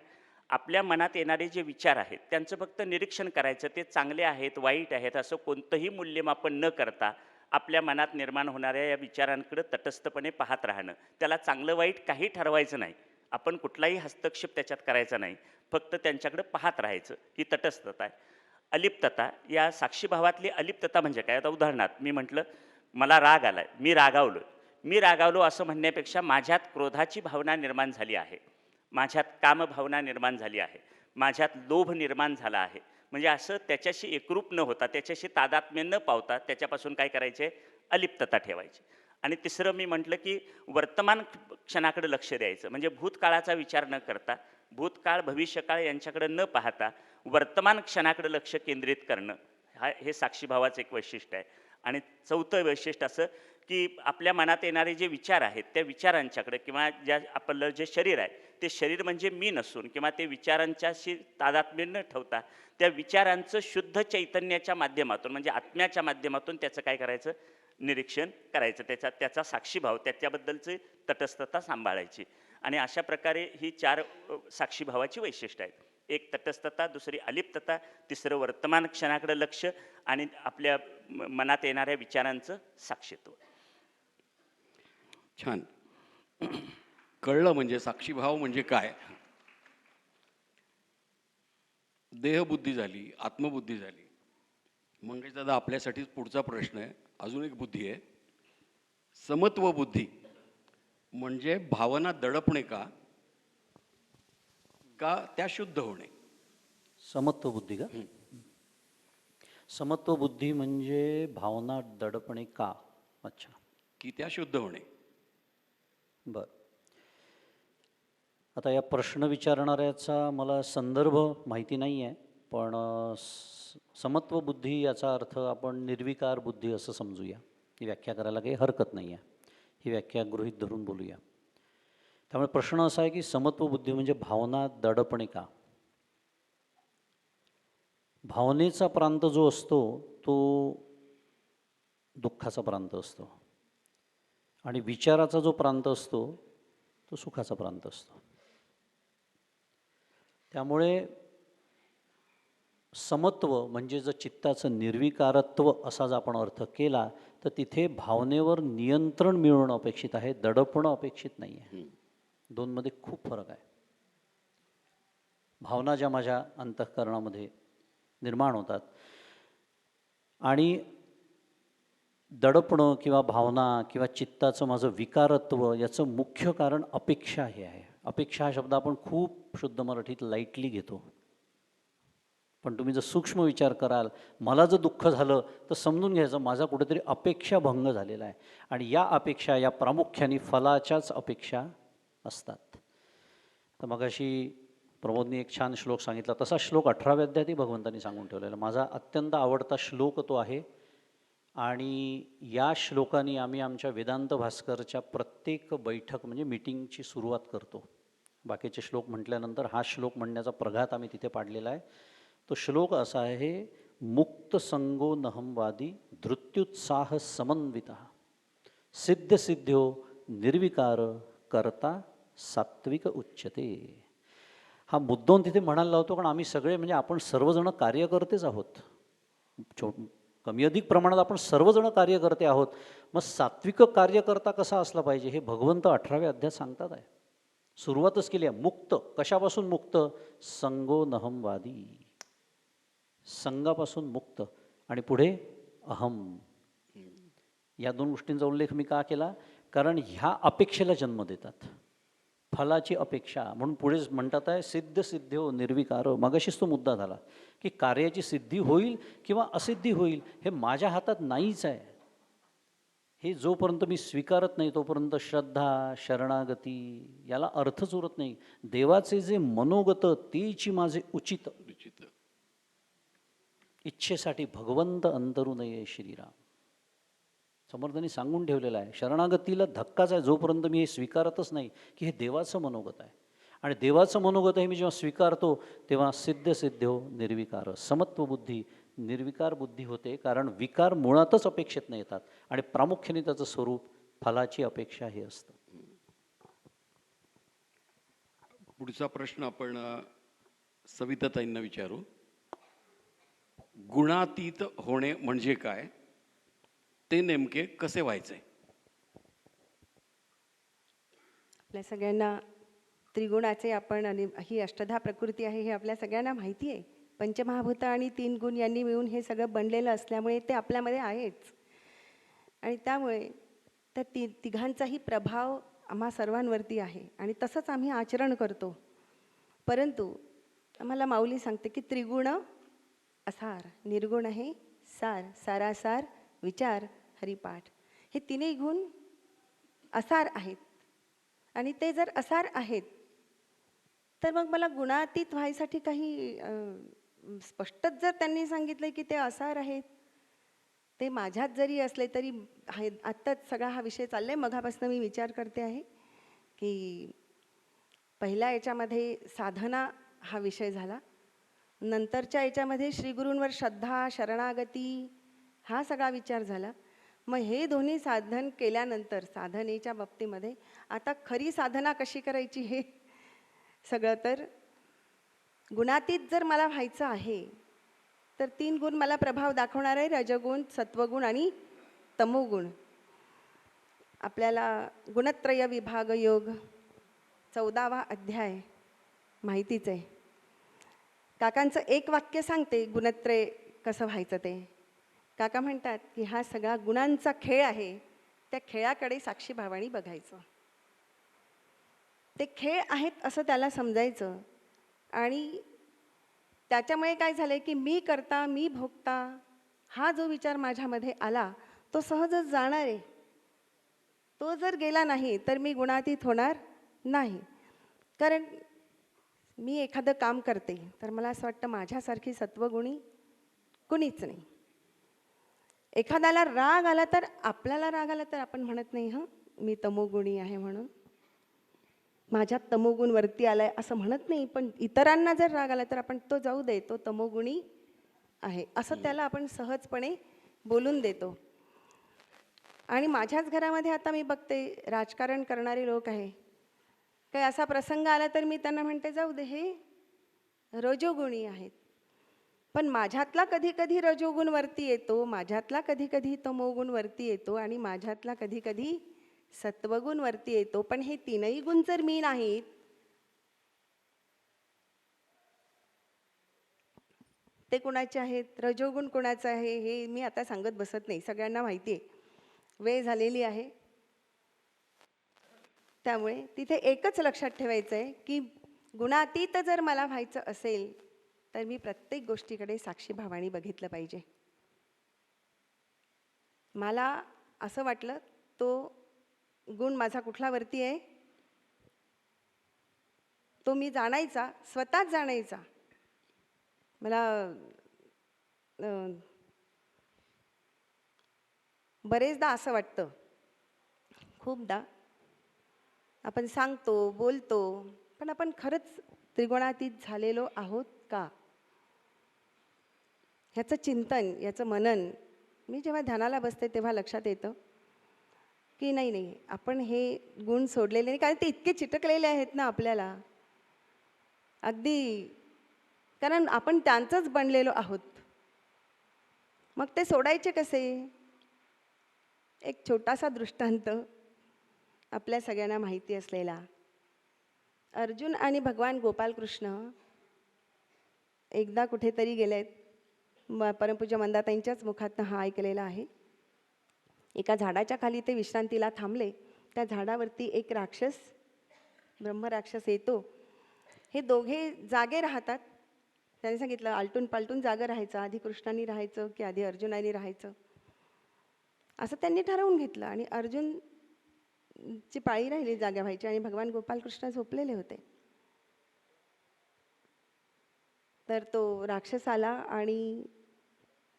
आपल्या मनात येणारे जे विचार आहेत त्यांचं फक्त निरीक्षण करायचं, ते चांगले आहेत वाईट आहेत असं कोणतंही मूल्यमापन न करता आपल्या मनात निर्माण होणाऱ्या या विचारांकडे तटस्थपणे पाहत राहणं. त्याला चांगलं वाईट काही ठरवायचं नाही, आपण कुठलाही हस्तक्षेप त्याच्यात करायचा नाही, फक्त त्यांच्याकडे पाहत राहायचं, ही तटस्थता आहे. अलिप्तता, या साक्षीभावातली अलिप्तता म्हणजे काय? आता उदाहरणार्थ मी म्हटलं मला राग आलाय, मी रागावलो असं म्हणण्यापेक्षा माझ्यात क्रोधाची भावना निर्माण झाली आहे, माझ्यात कामभावना निर्माण झाली आहे, माझ्यात लोभ निर्माण झाला आहे, म्हणजे असं त्याच्याशी एकरूप न होता, त्याच्याशी तादात्म्य न पावता त्याच्यापासून काय करायचे? अलिप्तता ठेवायची. आणि तिसरं मी म्हटलं की वर्तमान क्षणाकडे लक्ष द्यायचं, म्हणजे भूतकाळाचा विचार न करता, भूतकाळ भविष्यकाळ यांच्याकडे न पाहता वर्तमान क्षणाकडे लक्ष केंद्रित करणं, हे साक्षीभावाचं एक वैशिष्ट्य आहे. आणि चौथं वैशिष्ट्य असं की आपल्या मनात येणारे जे विचार आहेत त्या विचारांच्याकडे, किंवा ज्या आपलं जे शरीर आहे ते शरीर म्हणजे मी नसून, किंवा ते विचारांच्याशी तादात्म्य न ठेवता त्या विचारांचं शुद्ध चैतन्याच्या माध्यमातून म्हणजे आत्म्याच्या माध्यमातून त्याचं काय करायचं? निरीक्षण करायचं, त्याचा साक्षीभाव, त्याच्याबद्दलची तटस्थता सांभाळायची. आणि अशा प्रकारे ही 4 साक्षीभावाची वैशिष्ट्य आहेत. एक तटस्थता, दुसरी अलिप्तता, तिसरं वर्तमान क्षणाकडे लक्ष आणि आपल्या मनात येणाऱ्या विचारांचं साक्षीत्व. छान. कळलं म्हणजे साक्षीभाव म्हणजे काय. देहबुद्धी झाली, आत्मबुद्धी झाली. मंगेश दादा आपल्यासाठीच पुढचा प्रश्न आहे. अजून एक बुद्धी आहे, समत्व बुद्धी. म्हणजे भावना दडपणे का त्या शुद्ध होणे? समत्व बुद्धी का? समत्व बुद्धी म्हणजे भावना दडपणे का? अच्छा. की त्या शुद्ध होणे? बरं. आता या प्रश्न विचारणाऱ्याचा मला संदर्भ माहिती नाही आहे, पण समत्व बुद्धी याचा अर्थ आपण निर्विकार बुद्धी असं समजूया. ही व्याख्या करायला काही हरकत नाही आहे, ही व्याख्या गृहीत धरून बोलूया. त्यामुळे प्रश्न असा आहे की समत्व बुद्धी म्हणजे भावना दडपणे का? भावनेचा प्रांत जो असतो तो दुःखाचा प्रांत असतो आणि विचाराचा जो प्रांत असतो तो सुखाचा प्रांत असतो. त्यामुळे समत्व म्हणजे जर चित्ताचं निर्विकारत्व असा जर आपण अर्थ केला तर तिथे भावनेवर नियंत्रण मिळवणं अपेक्षित आहे, दडपणं अपेक्षित नाही आहे. दोनमध्ये खूप फरक आहे. भावना ज्या माझ्या अंतःकरणामध्ये निर्माण होतात आणि दडपणं किंवा भावना किंवा चित्ताचं माझं विकारत्व याचं मुख्य कारण अपेक्षा हे आहे. अपेक्षा हा शब्द आपण खूप शुद्ध मराठीत लाईटली घेतो, पण तुम्ही जर सूक्ष्म विचार कराल, मला जर दुःख झालं तर समजून घ्यायचं माझा कुठेतरी अपेक्षा भंग झालेला आहे आणि या अपेक्षा या प्रामुख्याने फलाच्याच अपेक्षा असतात. तर मगाशी प्रमोदनी एक छान श्लोक सांगितला, तसा श्लोक 18व्या अध्यायातही भगवंतांनी सांगून ठेवलेला. माझा अत्यंत आवडता श्लोक तो आहे आणि या श्लोकाने आम्ही आमच्या वेदांत भास्करच्या प्रत्येक बैठक म्हणजे मीटिंगची सुरुवात करतो. बाकीचे श्लोक म्हटल्यानंतर हा श्लोक म्हणण्याचा प्रघात आम्ही तिथे पाडलेला आहे. तो श्लोक असा आहे, मुक्त संगो नहमवादी धृत्युत्साह समन्विता सिद्ध सिद्ध्यो निर्विकार करता सात्विक उच्यते. हा मुद्दाम तिथे म्हणायला लावतो, कारण आम्ही सगळे म्हणजे आपण सर्वजण कार्यकर्तेच आहोत. कमी अधिक प्रमाणात आपण सर्वजण कार्यकर्ते आहोत. मग सात्विक कार्यकर्ता कसा असला पाहिजे हे भगवंत 18व्या अध्यायात सांगतात आहे. सुरुवातच केली आहे. मुक्त कशापासून? मुक्त संगो नहमवादी, संगापासून मुक्त. आणि पुढे अहम. या दोन गोष्टींचा उल्लेख मी का केला? कारण ह्या अपेक्षेला जन्म देतात, फलाची अपेक्षा. म्हणून पुढेच म्हणतात आहे सिद्ध सिद्ध्यो निर्विकार. मगाशीच तो मुद्दा झाला की कार्याची सिद्धी होईल किंवा असिद्धी होईल हे माझ्या हातात नाहीच आहे. हे जोपर्यंत मी स्वीकारत नाही तोपर्यंत श्रद्धा शरणागती याला अर्थच उरत नाही. देवाचे जे मनोगत तेची माझे उचित. इच्छेसाठी भगवंत अंतरू नये श्रीराम. समर्थांनी सांगून ठेवलेलं आहे. शरणागतीला धक्काच आहे जोपर्यंत मी हे स्वीकारतच नाही की हे देवाचं मनोगत आहे. आणि देवाचं मनोगत हे मी जेव्हा स्वीकारतो तेव्हा सिद्ध सिद्ध्यो निर्विकार, समत्व बुद्धी निर्विकार बुद्धी होते, कारण विकार मुळातच अपेक्षित नाही येतात आणि प्रामुख्याने त्याचं स्वरूप फलाची अपेक्षा हे असतं. पुढचा प्रश्न आपण सविताताईंना विचारू. गुणातीत होणे म्हणजे काय, ते नेमके कसे व्हायचे? आपल्या सगळ्यांना त्रिगुणाचे आपण आणि ही अष्टधा प्रकृती आहे हे आपल्या सगळ्यांना माहिती आहे. पंचमहाभूत आणि 3 गुण यांनी मिळून हे सगळं बनलेलं असल्यामुळे ते आपल्यामध्ये आहेच. आणि त्यामुळे त्या तिघांचाही प्रभाव आम्हा सर्वांवरती आहे आणि तसंच आम्ही आचरण करतो. परंतु आम्हाला माऊली सांगते की त्रिगुण असार, निर्गुण आहे सार, सारासार विचार हरिपाठ. हे तिन्ही गुण असार आहेत आणि ते जर असार आहेत तर मग मला गुणातीत व्हायसाठी काही स्पष्टच जर त्यांनी सांगितलं की ते असार आहेत, ते माझ्यात जरी असले तरी आहे. आत्ताच सगळा हा विषय चालला आहे, मघापासून मी विचार करते आहे की पहिल्या याच्यामध्ये साधना हा विषय झाला, नंतरच्या याच्यामध्ये श्रीगुरूंवर श्रद्धा, शरणागती हा सगळा विचार झाला. मग हे दोन्ही साधन केल्यानंतर साधनेच्या बाबतीमध्ये आता खरी साधना कशी करायची हे सगळं. तर गुणातीत जर मला व्हायचं आहे तर 3 गुण मला प्रभाव दाखवणार आहे, रजगुण, सत्वगुण आणि तमोगुण. आपल्याला गुणत्रय विभाग योग 14वा अध्याय माहितीच आहे. काकांचं एक वाक्य सांगते गुणत्रय कसं व्हायचं ते. काका म्हणतात की हा सगळा गुणांचा खेळ आहे, त्या खेळाकडे साक्षीभावाने बघायचं. ते खेळ आहेत असं त्याला समजायचं आणि त्याच्यामुळे काय झालं की मी करता मी भोगता हा जो विचार माझ्यामध्ये आला तो सहजच जाणार आहे. तो जर गेला नाही तर मी गुणातीत होणार नाही. कारण मी एखादं काम करते तर मला असं वाटतं माझ्यासारखी सत्वगुणी कुणीच नाही. एखाद्याला राग आला तर आपल्याला राग आला तर आपण म्हणत नाही हं मी तमोगुणी आहे म्हणून, माझ्यात तमोगुण वरती आलाय असं म्हणत नाही. पण इतरांना जर राग आला तर आपण तो जाऊ दे, तो तमोगुणी आहे असं त्याला आपण सहजपणे बोलून देतो. आणि माझ्याच घरामध्ये आता मी बघते राजकारण करणारे लोक आहे, काही असा प्रसंग आला तर मी त्यांना म्हणते जाऊ दे हे रजोगुणी आहेत. पण माझ्यातला कधी कधी रजोगुण वरती येतो, माझ्यातला कधी कधी तमोगुण वरती येतो आणि माझ्यातला कधी कधी सत्वगुण वरती येतो. पण हे तीनही गुण जर मी नाहीत ते कुणाचे आहेत, रजोगुण कुणाचं आहे हे मी आता सांगत बसत नाही, सगळ्यांना माहिती आहे, वेळ झालेली आहे. त्यामुळे तिथे एकच लक्षात ठेवायचं आहे की गुणातीत जर मला व्हायचं असेल तर मी प्रत्येक गोष्टीकडे साक्षीभावाने बघितलं पाहिजे. मला असं वाटलं तो गुण माझा कुठला वरती आहे तो मी जाणायचा, स्वतःच जाणायचा. मला बरेचदा असं वाटतं, खूपदा आपण सांगतो बोलतो पण आपण खरंच त्रिगुणातीत झालेलो आहोत का ह्याचं चिंतन, याचं मनन मी जेव्हा ध्यानाला बसते तेव्हा लक्षात येतं की नाही आपण हे गुण सोडलेले नाही. कारण ते इतके चिटकलेले आहेत ना आपल्याला अगदी, कारण आपण त्यांचंच बनलेलो आहोत. मग ते सोडायचे कसे? एक छोटासा दृष्टांत आपल्या सगळ्यांना माहिती असलेला. अर्जुन आणि भगवान गोपालकृष्ण एकदा कुठेतरी गेलेत. परमपूज्य मंदाताईंच्याच मुखातनं हा ऐकलेला आहे. एका झाडाच्या खाली ते विश्रांतीला थांबले. त्या झाडावरती एक राक्षस, ब्रह्मराक्षस येतो. हे दोघे जागे राहतात. त्याने सांगितलं आलटून पालटून जागं राहायचं, आधी कृष्णाने राहायचं की आधी अर्जुनाने राहायचं असं त्यांनी ठरवून घेतलं. आणि अर्जुनची पाळी राहिली जागा व्हायची आणि भगवान गोपालकृष्ण झोपलेले होते. तर तो राक्षस आला आणि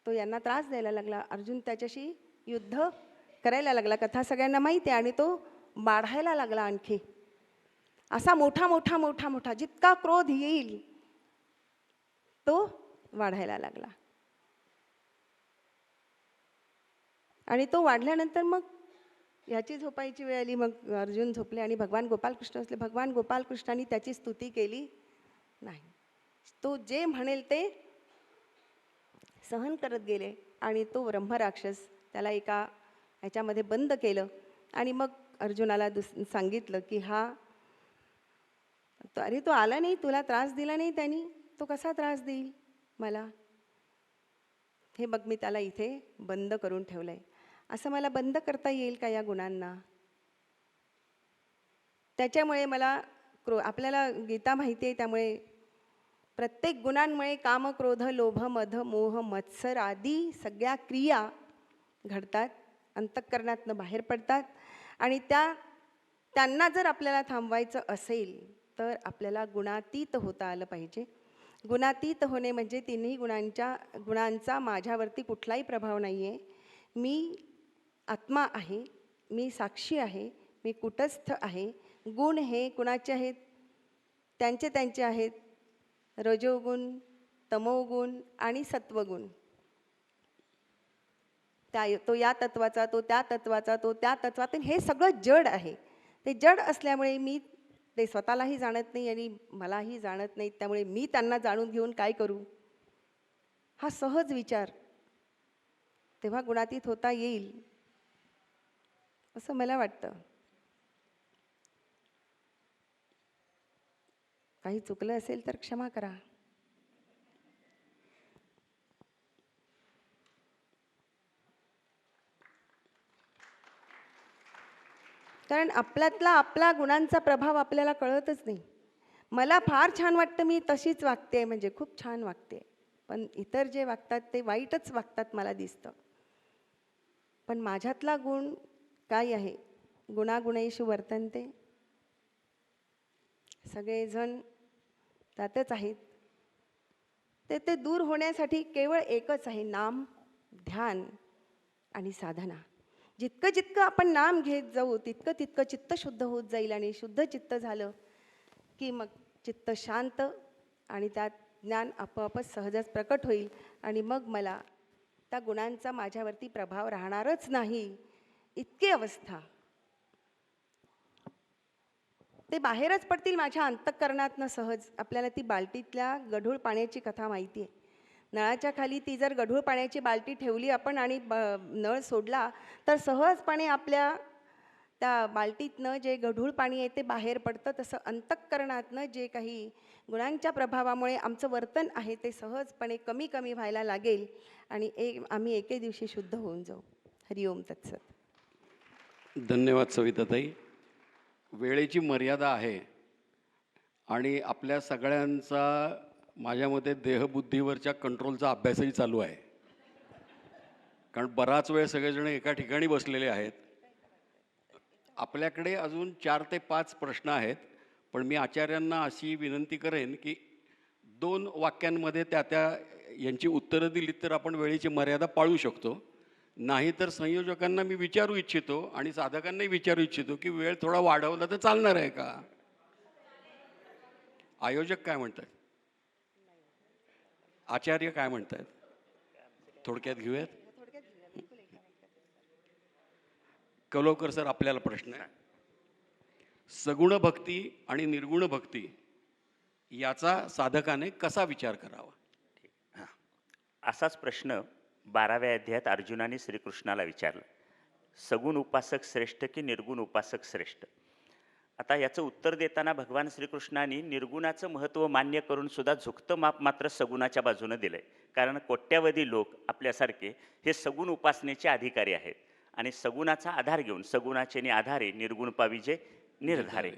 तो यांना त्रास द्यायला लागला. अर्जुन त्याच्याशी युद्ध करायला लागला, कथा सगळ्यांना माहिती आहे. आणि तो वाढायला लागला आणखी, असा मोठा मोठा मोठा मोठा जितका क्रोध येईल तो वाढायला लागला. आणि तो वाढल्यानंतर मग ह्याची झोपायची वेळ आली. मग अर्जुन झोपले आणि भगवान गोपालकृष्ण असले. भगवान गोपालकृष्णांनी त्याची स्तुती केली नाही. तो जे म्हणेल ते सहन करत गेले आणि तो ब्रह्मराक्षस त्याला एका ह्याच्यामध्ये बंद केलं. आणि मग अर्जुनाला सांगितलं की अरे तो आला नाही, तुला त्रास दिला नाही त्यांनी, तो कसा त्रास देईल मला? हे बघ मी त्याला इथे बंद करून ठेवलंय. असं मला बंद करता येईल का या गुणांना? त्याच्यामुळे मला आपल्याला गीता माहिती आहे, त्यामुळे प्रत्येक गुणांमुळे काम, क्रोध, लोभ, मध, मोह, मत्सर आदी सगळ्या क्रिया घडतात, अंतःकरणातनं बाहेर पडतात. आणि त्यांना जर आपल्याला थांबवायचं असेल तर आपल्याला गुणातीत होता आलं पाहिजे. गुणातीत होणे म्हणजे तिन्ही गुणांचा माझ्यावरती कुठलाही प्रभाव नाही आहे. मी आत्मा आहे, मी साक्षी आहे, मी कुटस्थ आहे. गुण हे कुणाचे आहेत? त्यांचे आहेत. रजोगुण, तमोगुण आणि सत्वगुण. तो या तत्वाचा, तो त्या तत्वाचा, तो त्या तत्वाचा. हे सगळं जड आहे. ते जड असल्यामुळे मी ते स्वतःलाही जाणत नाही आणि मलाही जाणत नाहीत. त्यामुळे मी त्यांना जाणून घेऊन काय करू? हा सहज विचार तेव्हा गुणातीत होता येईल असं मला वाटतं. काही चुकलं असेल तर क्षमा करा. कारण आपल्यातला आपला गुणांचा प्रभाव आपल्याला कळतच नाही. मला फार छान वाटतं, मी तशीच वागते, म्हणजे खूप छान वागते, पण इतर जे वागतात ते वाईटच वागतात मला दिसतं. पण माझ्यातला गुण काय आहे? गुणागुणेषु वर्तन्ते. सगळेजण त्यातच आहेत. ते दूर होण्यासाठी केवळ एकच आहे, नाम, ध्यान आणि साधना. जितकं आपण नाम घेत जाऊ तितकं चित्त शुद्ध होत जाईल. आणि शुद्ध चित्त झालं की मग चित्त शांत आणि त्यात ज्ञान आपोआपच सहजच प्रकट होईल. आणि मग मला त्या गुणांचा माझ्यावरती प्रभाव राहणारच नाही इतकी अवस्था. ते बाहेरच पडतील माझ्या अंतःकरणातनं सहज. आपल्याला ती बाल्टीतल्या गढूळ पाण्याची कथा माहिती आहे. नळाच्या खाली ती जर गढूळ पाण्याची बाल्टी ठेवली आपण आणि नळ सोडला तर सहजपणे आपल्या त्या बाल्टीतनं जे गढूळ पाणी आहे ते बाहेर पडतं. तसं अंतःकरणातनं जे काही गुणांच्या प्रभावामुळे आमचं वर्तन आहे ते सहजपणे कमी कमी व्हायला लागेल आणि आम्ही एके दिवशी शुद्ध होऊन जाऊ. हरिओम तत्सत. धन्यवाद सविताताई. वेळेची मर्यादा आहे आणि आपल्या सगळ्यांचा माझ्या मते देहबुद्धीवरच्या कंट्रोलचा अभ्यासही चालू आहे. कारण बराच वेळ सगळेजण एका ठिकाणी बसलेले आहेत. आपल्याकडे अजून 4 ते 5 प्रश्न आहेत, पण मी आचार्यांना अशी विनंती करेन की 2 वाक्यांमध्ये त्या यांची उत्तरं दिलीत तर आपण वेळेची मर्यादा पाळू शकतो. नाही तर संयोजकांना मी विचारू इच्छितो आणि साधकांनाही विचारू इच्छितो की वेळ थोडा वाढवला तर चालणार आहे का? आयोजक काय म्हणतात? आचार्य काय म्हणतात? थोडक्यात घेऊयात. कलोकर सर, आपल्याला प्रश्न आहे. सगुण भक्ती आणि निर्गुण भक्ती याचा साधकाने कसा विचार करावा? असाच प्रश्न 12व्या अध्यायात अर्जुनाने श्रीकृष्णाला विचारला. सगुण उपासक श्रेष्ठ की निर्गुण उपासक श्रेष्ठ? आता याचं उत्तर देताना भगवान श्रीकृष्णाने निर्गुणाचं महत्त्व मान्य करून सुद्धा झुकतं माप मात्र सगुणाच्या बाजूनं दिलं आहे. कारण कोट्यावधी लोक आपल्यासारखे हे सगुण उपासनेचे अधिकारी आहेत आणि सगुणाचा आधार घेऊन सगुणाचे आधारे निर्गुण पाविजे निर्धारे,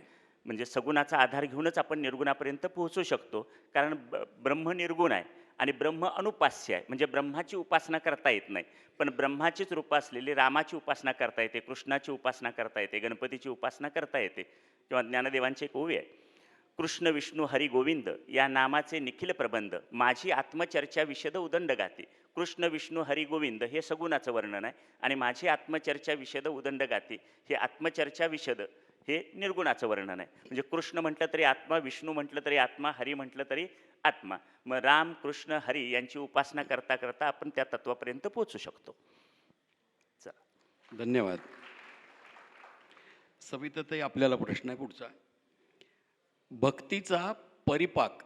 म्हणजे सगुणाचा आधार घेऊनच आपण निर्गुणापर्यंत पोहोचू शकतो. कारण ब्रह्म निर्गुण आहे आणि ब्रह्म अनुपास्य आहे, म्हणजे ब्रह्माची उपासना करता येत नाही, पण ब्रह्माचीच रूपं असलेली रामाची उपासना करता येते, कृष्णाची उपासना करता येते, गणपतीची उपासना करता येते. किंवा ज्ञानदेवांची एक ओवी आहे, कृष्ण विष्णू हरी गोविंद या नामाचे निखिल प्रबंध माझी आत्मचर्चा विशद उदंड गाते. कृष्ण विष्णू हरी गोविंद हे सगुणाचं वर्णन आहे आणि माझी आत्मचर्चा विशद उदंड गाते हे आत्मचर्चा विशद हे निर्गुणाचं वर्णन आहे. म्हणजे कृष्ण म्हटलं तरी आत्मा, विष्णू म्हटलं तरी आत्मा, हरी म्हटलं तरी आत्मा. मग राम कृष्ण हरी यांची उपासना करता करता आपण त्या तत्वापर्यंत पोहोचू शकतो. चला. धन्यवाद. सविताताई, आपल्याला प्रश्न आहे पुढचा. भक्तीचा परिपाक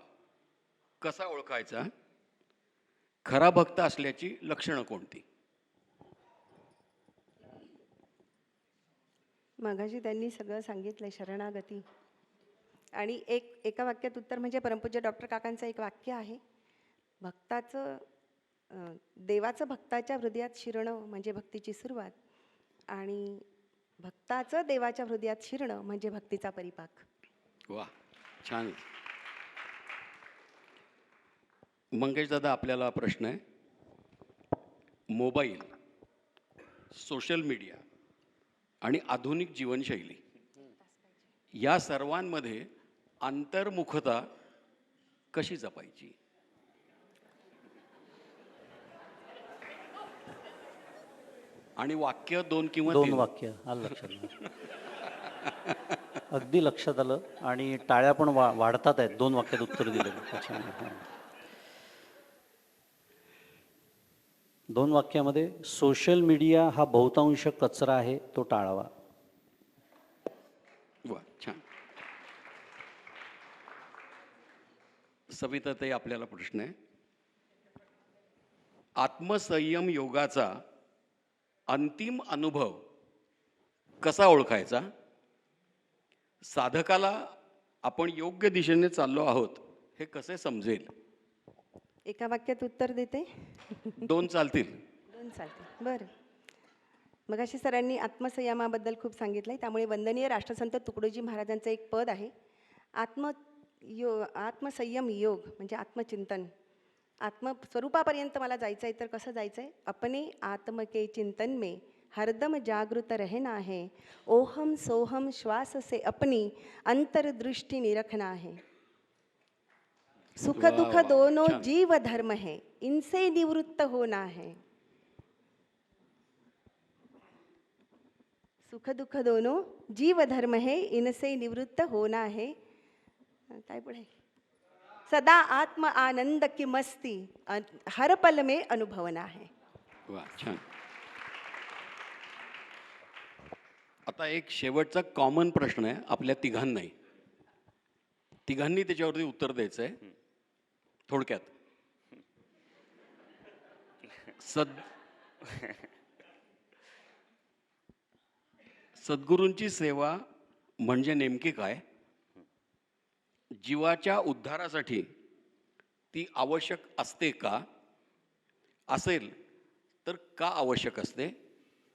कसा ओळखायचा? खरा भक्त असल्याची लक्षणं कोणती? मगाशी त्यांनी सगळं सांगितलंय, शरणागती. आणि एका वाक्यात उत्तर म्हणजे परमपूज्य डॉक्टर काकांचं एक वाक्य आहे, भक्ताचं देवाचं भक्ताच्या हृदयात शिरणं म्हणजे भक्तीची सुरुवात, आणि भक्ताचं देवाच्या हृदयात शिरणं म्हणजे भक्तीचा परिपाक. वा, छान. मंगेश दादा, आपल्याला प्रश्न आहे. मोबाईल, सोशल मीडिया आणि आधुनिक जीवनशैली या सर्वांमध्ये अंतर्मुखता कशी जपायची? आणि वाक्य 2 किंवा 2 3. वाक्य आलं लक्षात मला. अगदी लक्षात आलं. आणि टाळ्या पण वाढतात आहेत 2 वाक्यात उत्तर दिलं. त्याच्यामुळे 2 वाक्यामध्ये सोशल मीडिया हा बहुतांश कचरा आहे, तो टाळावा. वा, छान. सविताताई, आपल्याला प्रश्न आहे. आत्मसंयम योगाचा अंतिम अनुभव कसा ओळखायचा? साधकाला आपण योग्य दिशेने चाललो आहोत हे कसे समजेल? एका वाक्यात उत्तर देते. 2 चालतील? 2 चालते. बरं. मगाशी सरांनी आत्मसंयमाबद्दल खूप सांगितलं आहे, त्यामुळे वंदनीय राष्ट्रसंत तुकडोजी महाराजांचं एक पद आहे, आत्मसंयम योग म्हणजे आत्मचिंतन. आत्मस्वरूपापर्यंत मला जायचं आहे, तर कसं जायचं आहे? अपने आत्म के चिंतन में हरदम जागृत रहना है, ओहम सोहम श्वास से अपनी अंतर्दृष्टि निरखना है. सुख वा, दुख वा, दोनों छान. जीव धर्म है, इनसे निवृत्त होना है. सुख दुख दोनों जीव धर्म है, इनसे निवृत्त होना है. काय पुढे? सदा आत्म आनंद की मस्ती हर पल में अनुभवना है. वा, छान. आता एक शेवटचा कॉमन प्रश्न आहे आपल्या तिघांनाही. तिघांनी त्याच्यावरती उत्तर द्यायचं आहे थोडक्यात. सद्गुरूंची सेवा म्हणजे नेमकी काय? जीवाच्या उद्धारासाठी ती आवश्यक असते का? असेल तर का आवश्यक असते?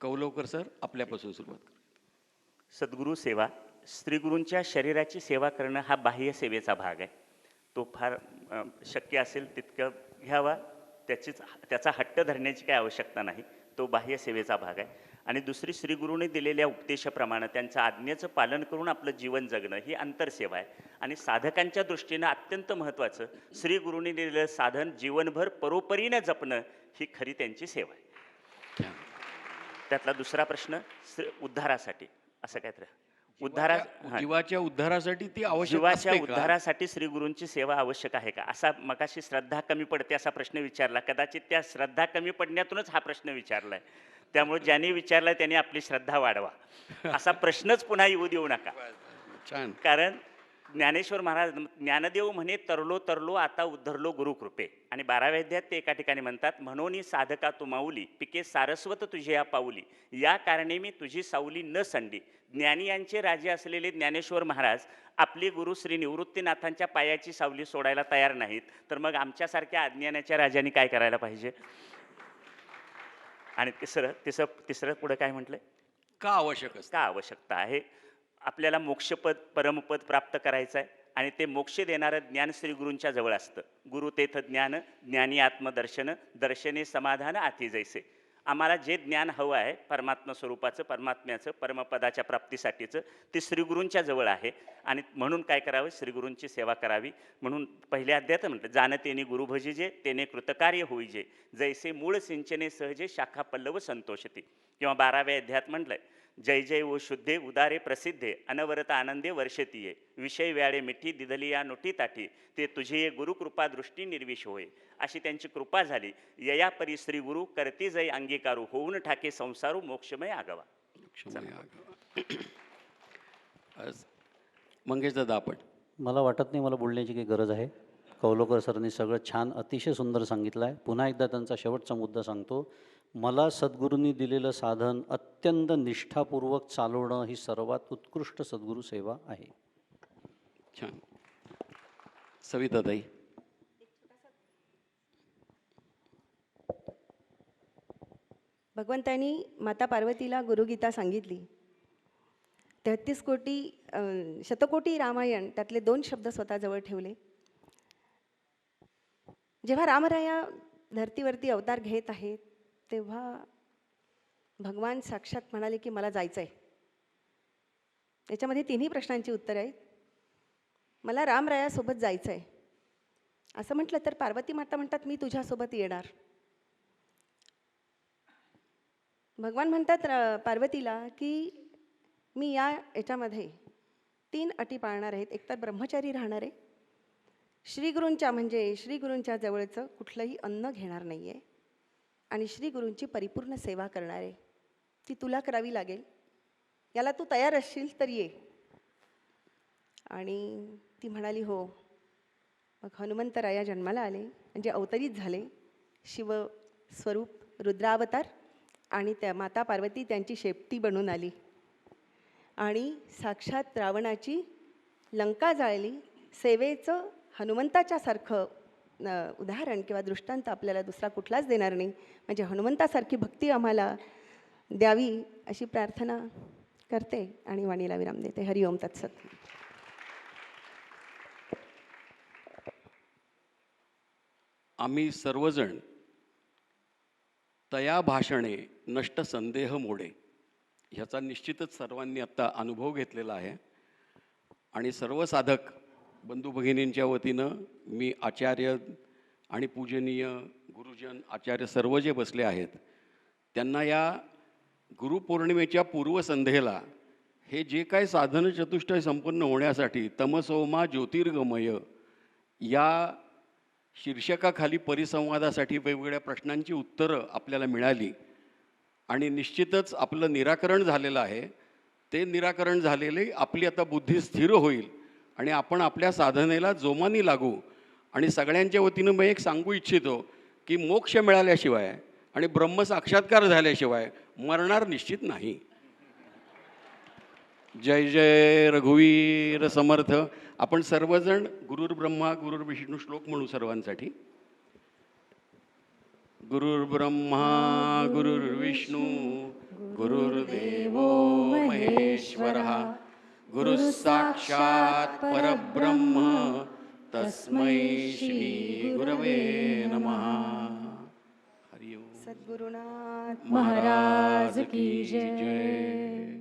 कौलवकर सर, आपल्यापासून सुरुवात करा. सद्गुरू सेवा, श्रीगुरूंच्या शरीराची सेवा करणं हा बाह्य सेवेचा भाग आहे. तो फार शक्य असेल तितकं घ्यावा. त्याचा हट्ट धरण्याची काही आवश्यकता नाही. तो बाह्य सेवेचा भाग आहे. आणि दुसरी, श्रीगुरूंनी दिलेल्या उपदेशाप्रमाणे त्यांचं आज्ञेचं पालन करून आपलं जीवन जगणं ही अंतरसेवा आहे. आणि साधकांच्या दृष्टीनं अत्यंत महत्त्वाचं, श्रीगुरूंनी दिलेलं साधन जीवनभर परोपरीनं जपणं ही खरी त्यांची सेवा आहे. त्यातला दुसरा प्रश्न, उद्धारासाठी असं काय तर जीवाच्या उद्धारासाठी ती आवश्यक जीवाच्या असते का? उद्धारासाठी श्रीगुरूंची सेवा आवश्यक आहे का, असा मगाशी श्रद्धा कमी पडते असा प्रश्न विचारला. कदाचित त्या श्रद्धा कमी पडण्यातूनच हा प्रश्न विचारलाय. त्यामुळे ज्यांनी विचारलाय त्यांनी आपली श्रद्धा वाढवा. असा प्रश्नच पुन्हा येऊ देऊ नका. छान. कारण ज्ञानेश्वर महाराज, ज्ञानदेव म्हणे, तरलो तरलो आता उद्धरलो गुरुकृपे. आणि 12व्या अध्यायात ते एका ठिकाणी म्हणतात, म्हणून साधका तू माऊली, पिके सारस्वत तुझे या पाऊली, या कारणे मी तुझी सावली न संडी. ज्ञानी यांचे राजे असलेले ज्ञानेश्वर महाराज आपले गुरु श्री निवृत्तीनाथांच्या पायाची सावली सोडायला तयार नाहीत, तर मग आमच्यासारख्या अज्ञानाच्या राजांनी काय करायला पाहिजे? आणि तिसरं पुढे काय म्हटलंय? का आवश्यक असते? का आवश्यकता आहे? आपल्याला मोक्षपद, परमपद प्राप्त करायचं आहे. आणि ते मोक्ष देणारं ज्ञान श्रीगुरूंच्या जवळ असतं. गुरु तेथ ज्ञान, ज्ञानी आत्मदर्शन, दर्शने समाधान आती जैसे. आम्हाला जे ज्ञान हवं आहे परमात्मा स्वरूपाचं, परमात्म्याचं, परमपदाच्या प्राप्तीसाठीचं, ते श्रीगुरूंच्या जवळ आहे. आणि म्हणून काय करावं? श्रीगुरूंची सेवा करावी. म्हणून पहिल्या अध्यायात म्हटलं, जाण तेने गुरु भजिजे, तेने कृतकार्य होईजे, जैसे मूळ सिंचने सहजे शाखा पल्लव संतोषती. किंवा 12व्या अध्यायात म्हटलंय, जय जय ओ शुद्धे उदारे प्रसिद्धे अनवरत आनंदे वर्षतीये विषय व्याळे मिठी दिधली या नोटी ताठी ते तुझे ये गुरुकृपा दृष्टी निर्विष होय. अशी त्यांची कृपा झाली. यया परी श्री गुरु करती जय अंगीकारू होऊन ठाके संसारू मोक्षमय आगावा. क्षमय आगावा. मंगेश दादा आपण. मला वाटत नाही मला बोलण्याची काही गरज आहे. कौलोकर सरांनी सगळं छान अतिशय सुंदर सांगितलं आहे. पुन्हा एकदा त्यांचा शेवटचा मुद्दा सांगतो. मला सद्गुरूंनी दिलेलं साधन अत्यंत निष्ठापूर्वक चालवणं ही सर्वात उत्कृष्ट सद्गुरू सेवा आहे. छान. सविताताई. भगवंतांनी माता पार्वतीला गुरुगीता सांगितली. 33 कोटी शतकोटी रामायण त्यातले 2 शब्द स्वतःजवळ ठेवले. जेव्हा रामराया धर्तीवरती अवतार घेत आहेत तेव्हा भगवान साक्षात म्हणाले की मला जायचं आहे. त्याच्यामध्ये 3ही प्रश्नांची उत्तरं आहेत. मला रामरायासोबत जायचं आहे असं म्हटलं तर पार्वती माता म्हणतात मी तुझ्यासोबत येणार. भगवान म्हणतात पार्वतीला की मी याच्यामध्ये 3 अटी पाळणार आहेत. एकतर ब्रह्मचारी राहणार आहे, श्रीगुरूंच्या जवळचं कुठलंही अन्न घेणार नाही आहे आणि श्रीगुरूंची परिपूर्ण सेवा करणार आहे. ती तुला करावी लागेल. याला तू तयार असशील तर ये. आणि ती म्हणाली हो. मग हनुमंतराया जन्माला आले म्हणजे अवतरित झाले. शिव स्वरूप रुद्रावतार आणि त्या माता पार्वती त्यांची शेपटी बनून आली आणि साक्षात रावणाची लंका जाळली. सेवेचं हनुमंताच्या सारखं उदाहरण किंवा दृष्टांत आपल्याला दुसरा कुठलाच देणार नाही. म्हणजे हनुमंतासारखी भक्ती आम्हाला द्यावी अशी प्रार्थना करते आणि वाणीला विराम देते. हरिओम तत्सत. आम्ही सर्वजण तया भाषणे नष्ट संदेह मोडे ह्याचा निश्चितच सर्वांनी आत्ता अनुभव घेतलेला आहे. आणि सर्व साधक बंधू भगिनींच्या वतीनं मी आचार्य आणि पूजनीय गुरुजन आचार्य सर्व जे बसले आहेत त्यांना या गुरुपौर्णिमेच्या पूर्वसंध्येला हे जे काय साधन चतुष्टय संपन्न होण्यासाठी तमसोमा ज्योतिर्गमय या शीर्षकाखाली परिसंवादासाठी वेगवेगळ्या प्रश्नांची उत्तरं आपल्याला मिळाली आणि निश्चितच आपलं निराकरण झालेलं आहे. ते निराकरण झालेले आपली आता बुद्धी स्थिर होईल आणि आपण आपल्या साधनेला जोमाने लागू. आणि सगळ्यांच्या वतीनं मी एक सांगू इच्छितो की मोक्ष मिळाल्याशिवाय आणि ब्रह्मसाक्षात्कार झाल्याशिवाय मरणार निश्चित नाही. जय जय रघुवीर समर्थ. आपण सर्वजण गुरुर्ब्रह्मा गुरुर्विष्णू श्लोक म्हणू सर्वांसाठी. गुरुर्ब्रह्मा गुरुर्विष्णू गुरुर्देवो महेश्वरः गुरुः साक्षात् परब्रह्म तस्मै श्री गुरवे नमः. हरि ओम. सद्गुरुनाथ महाराज की जय.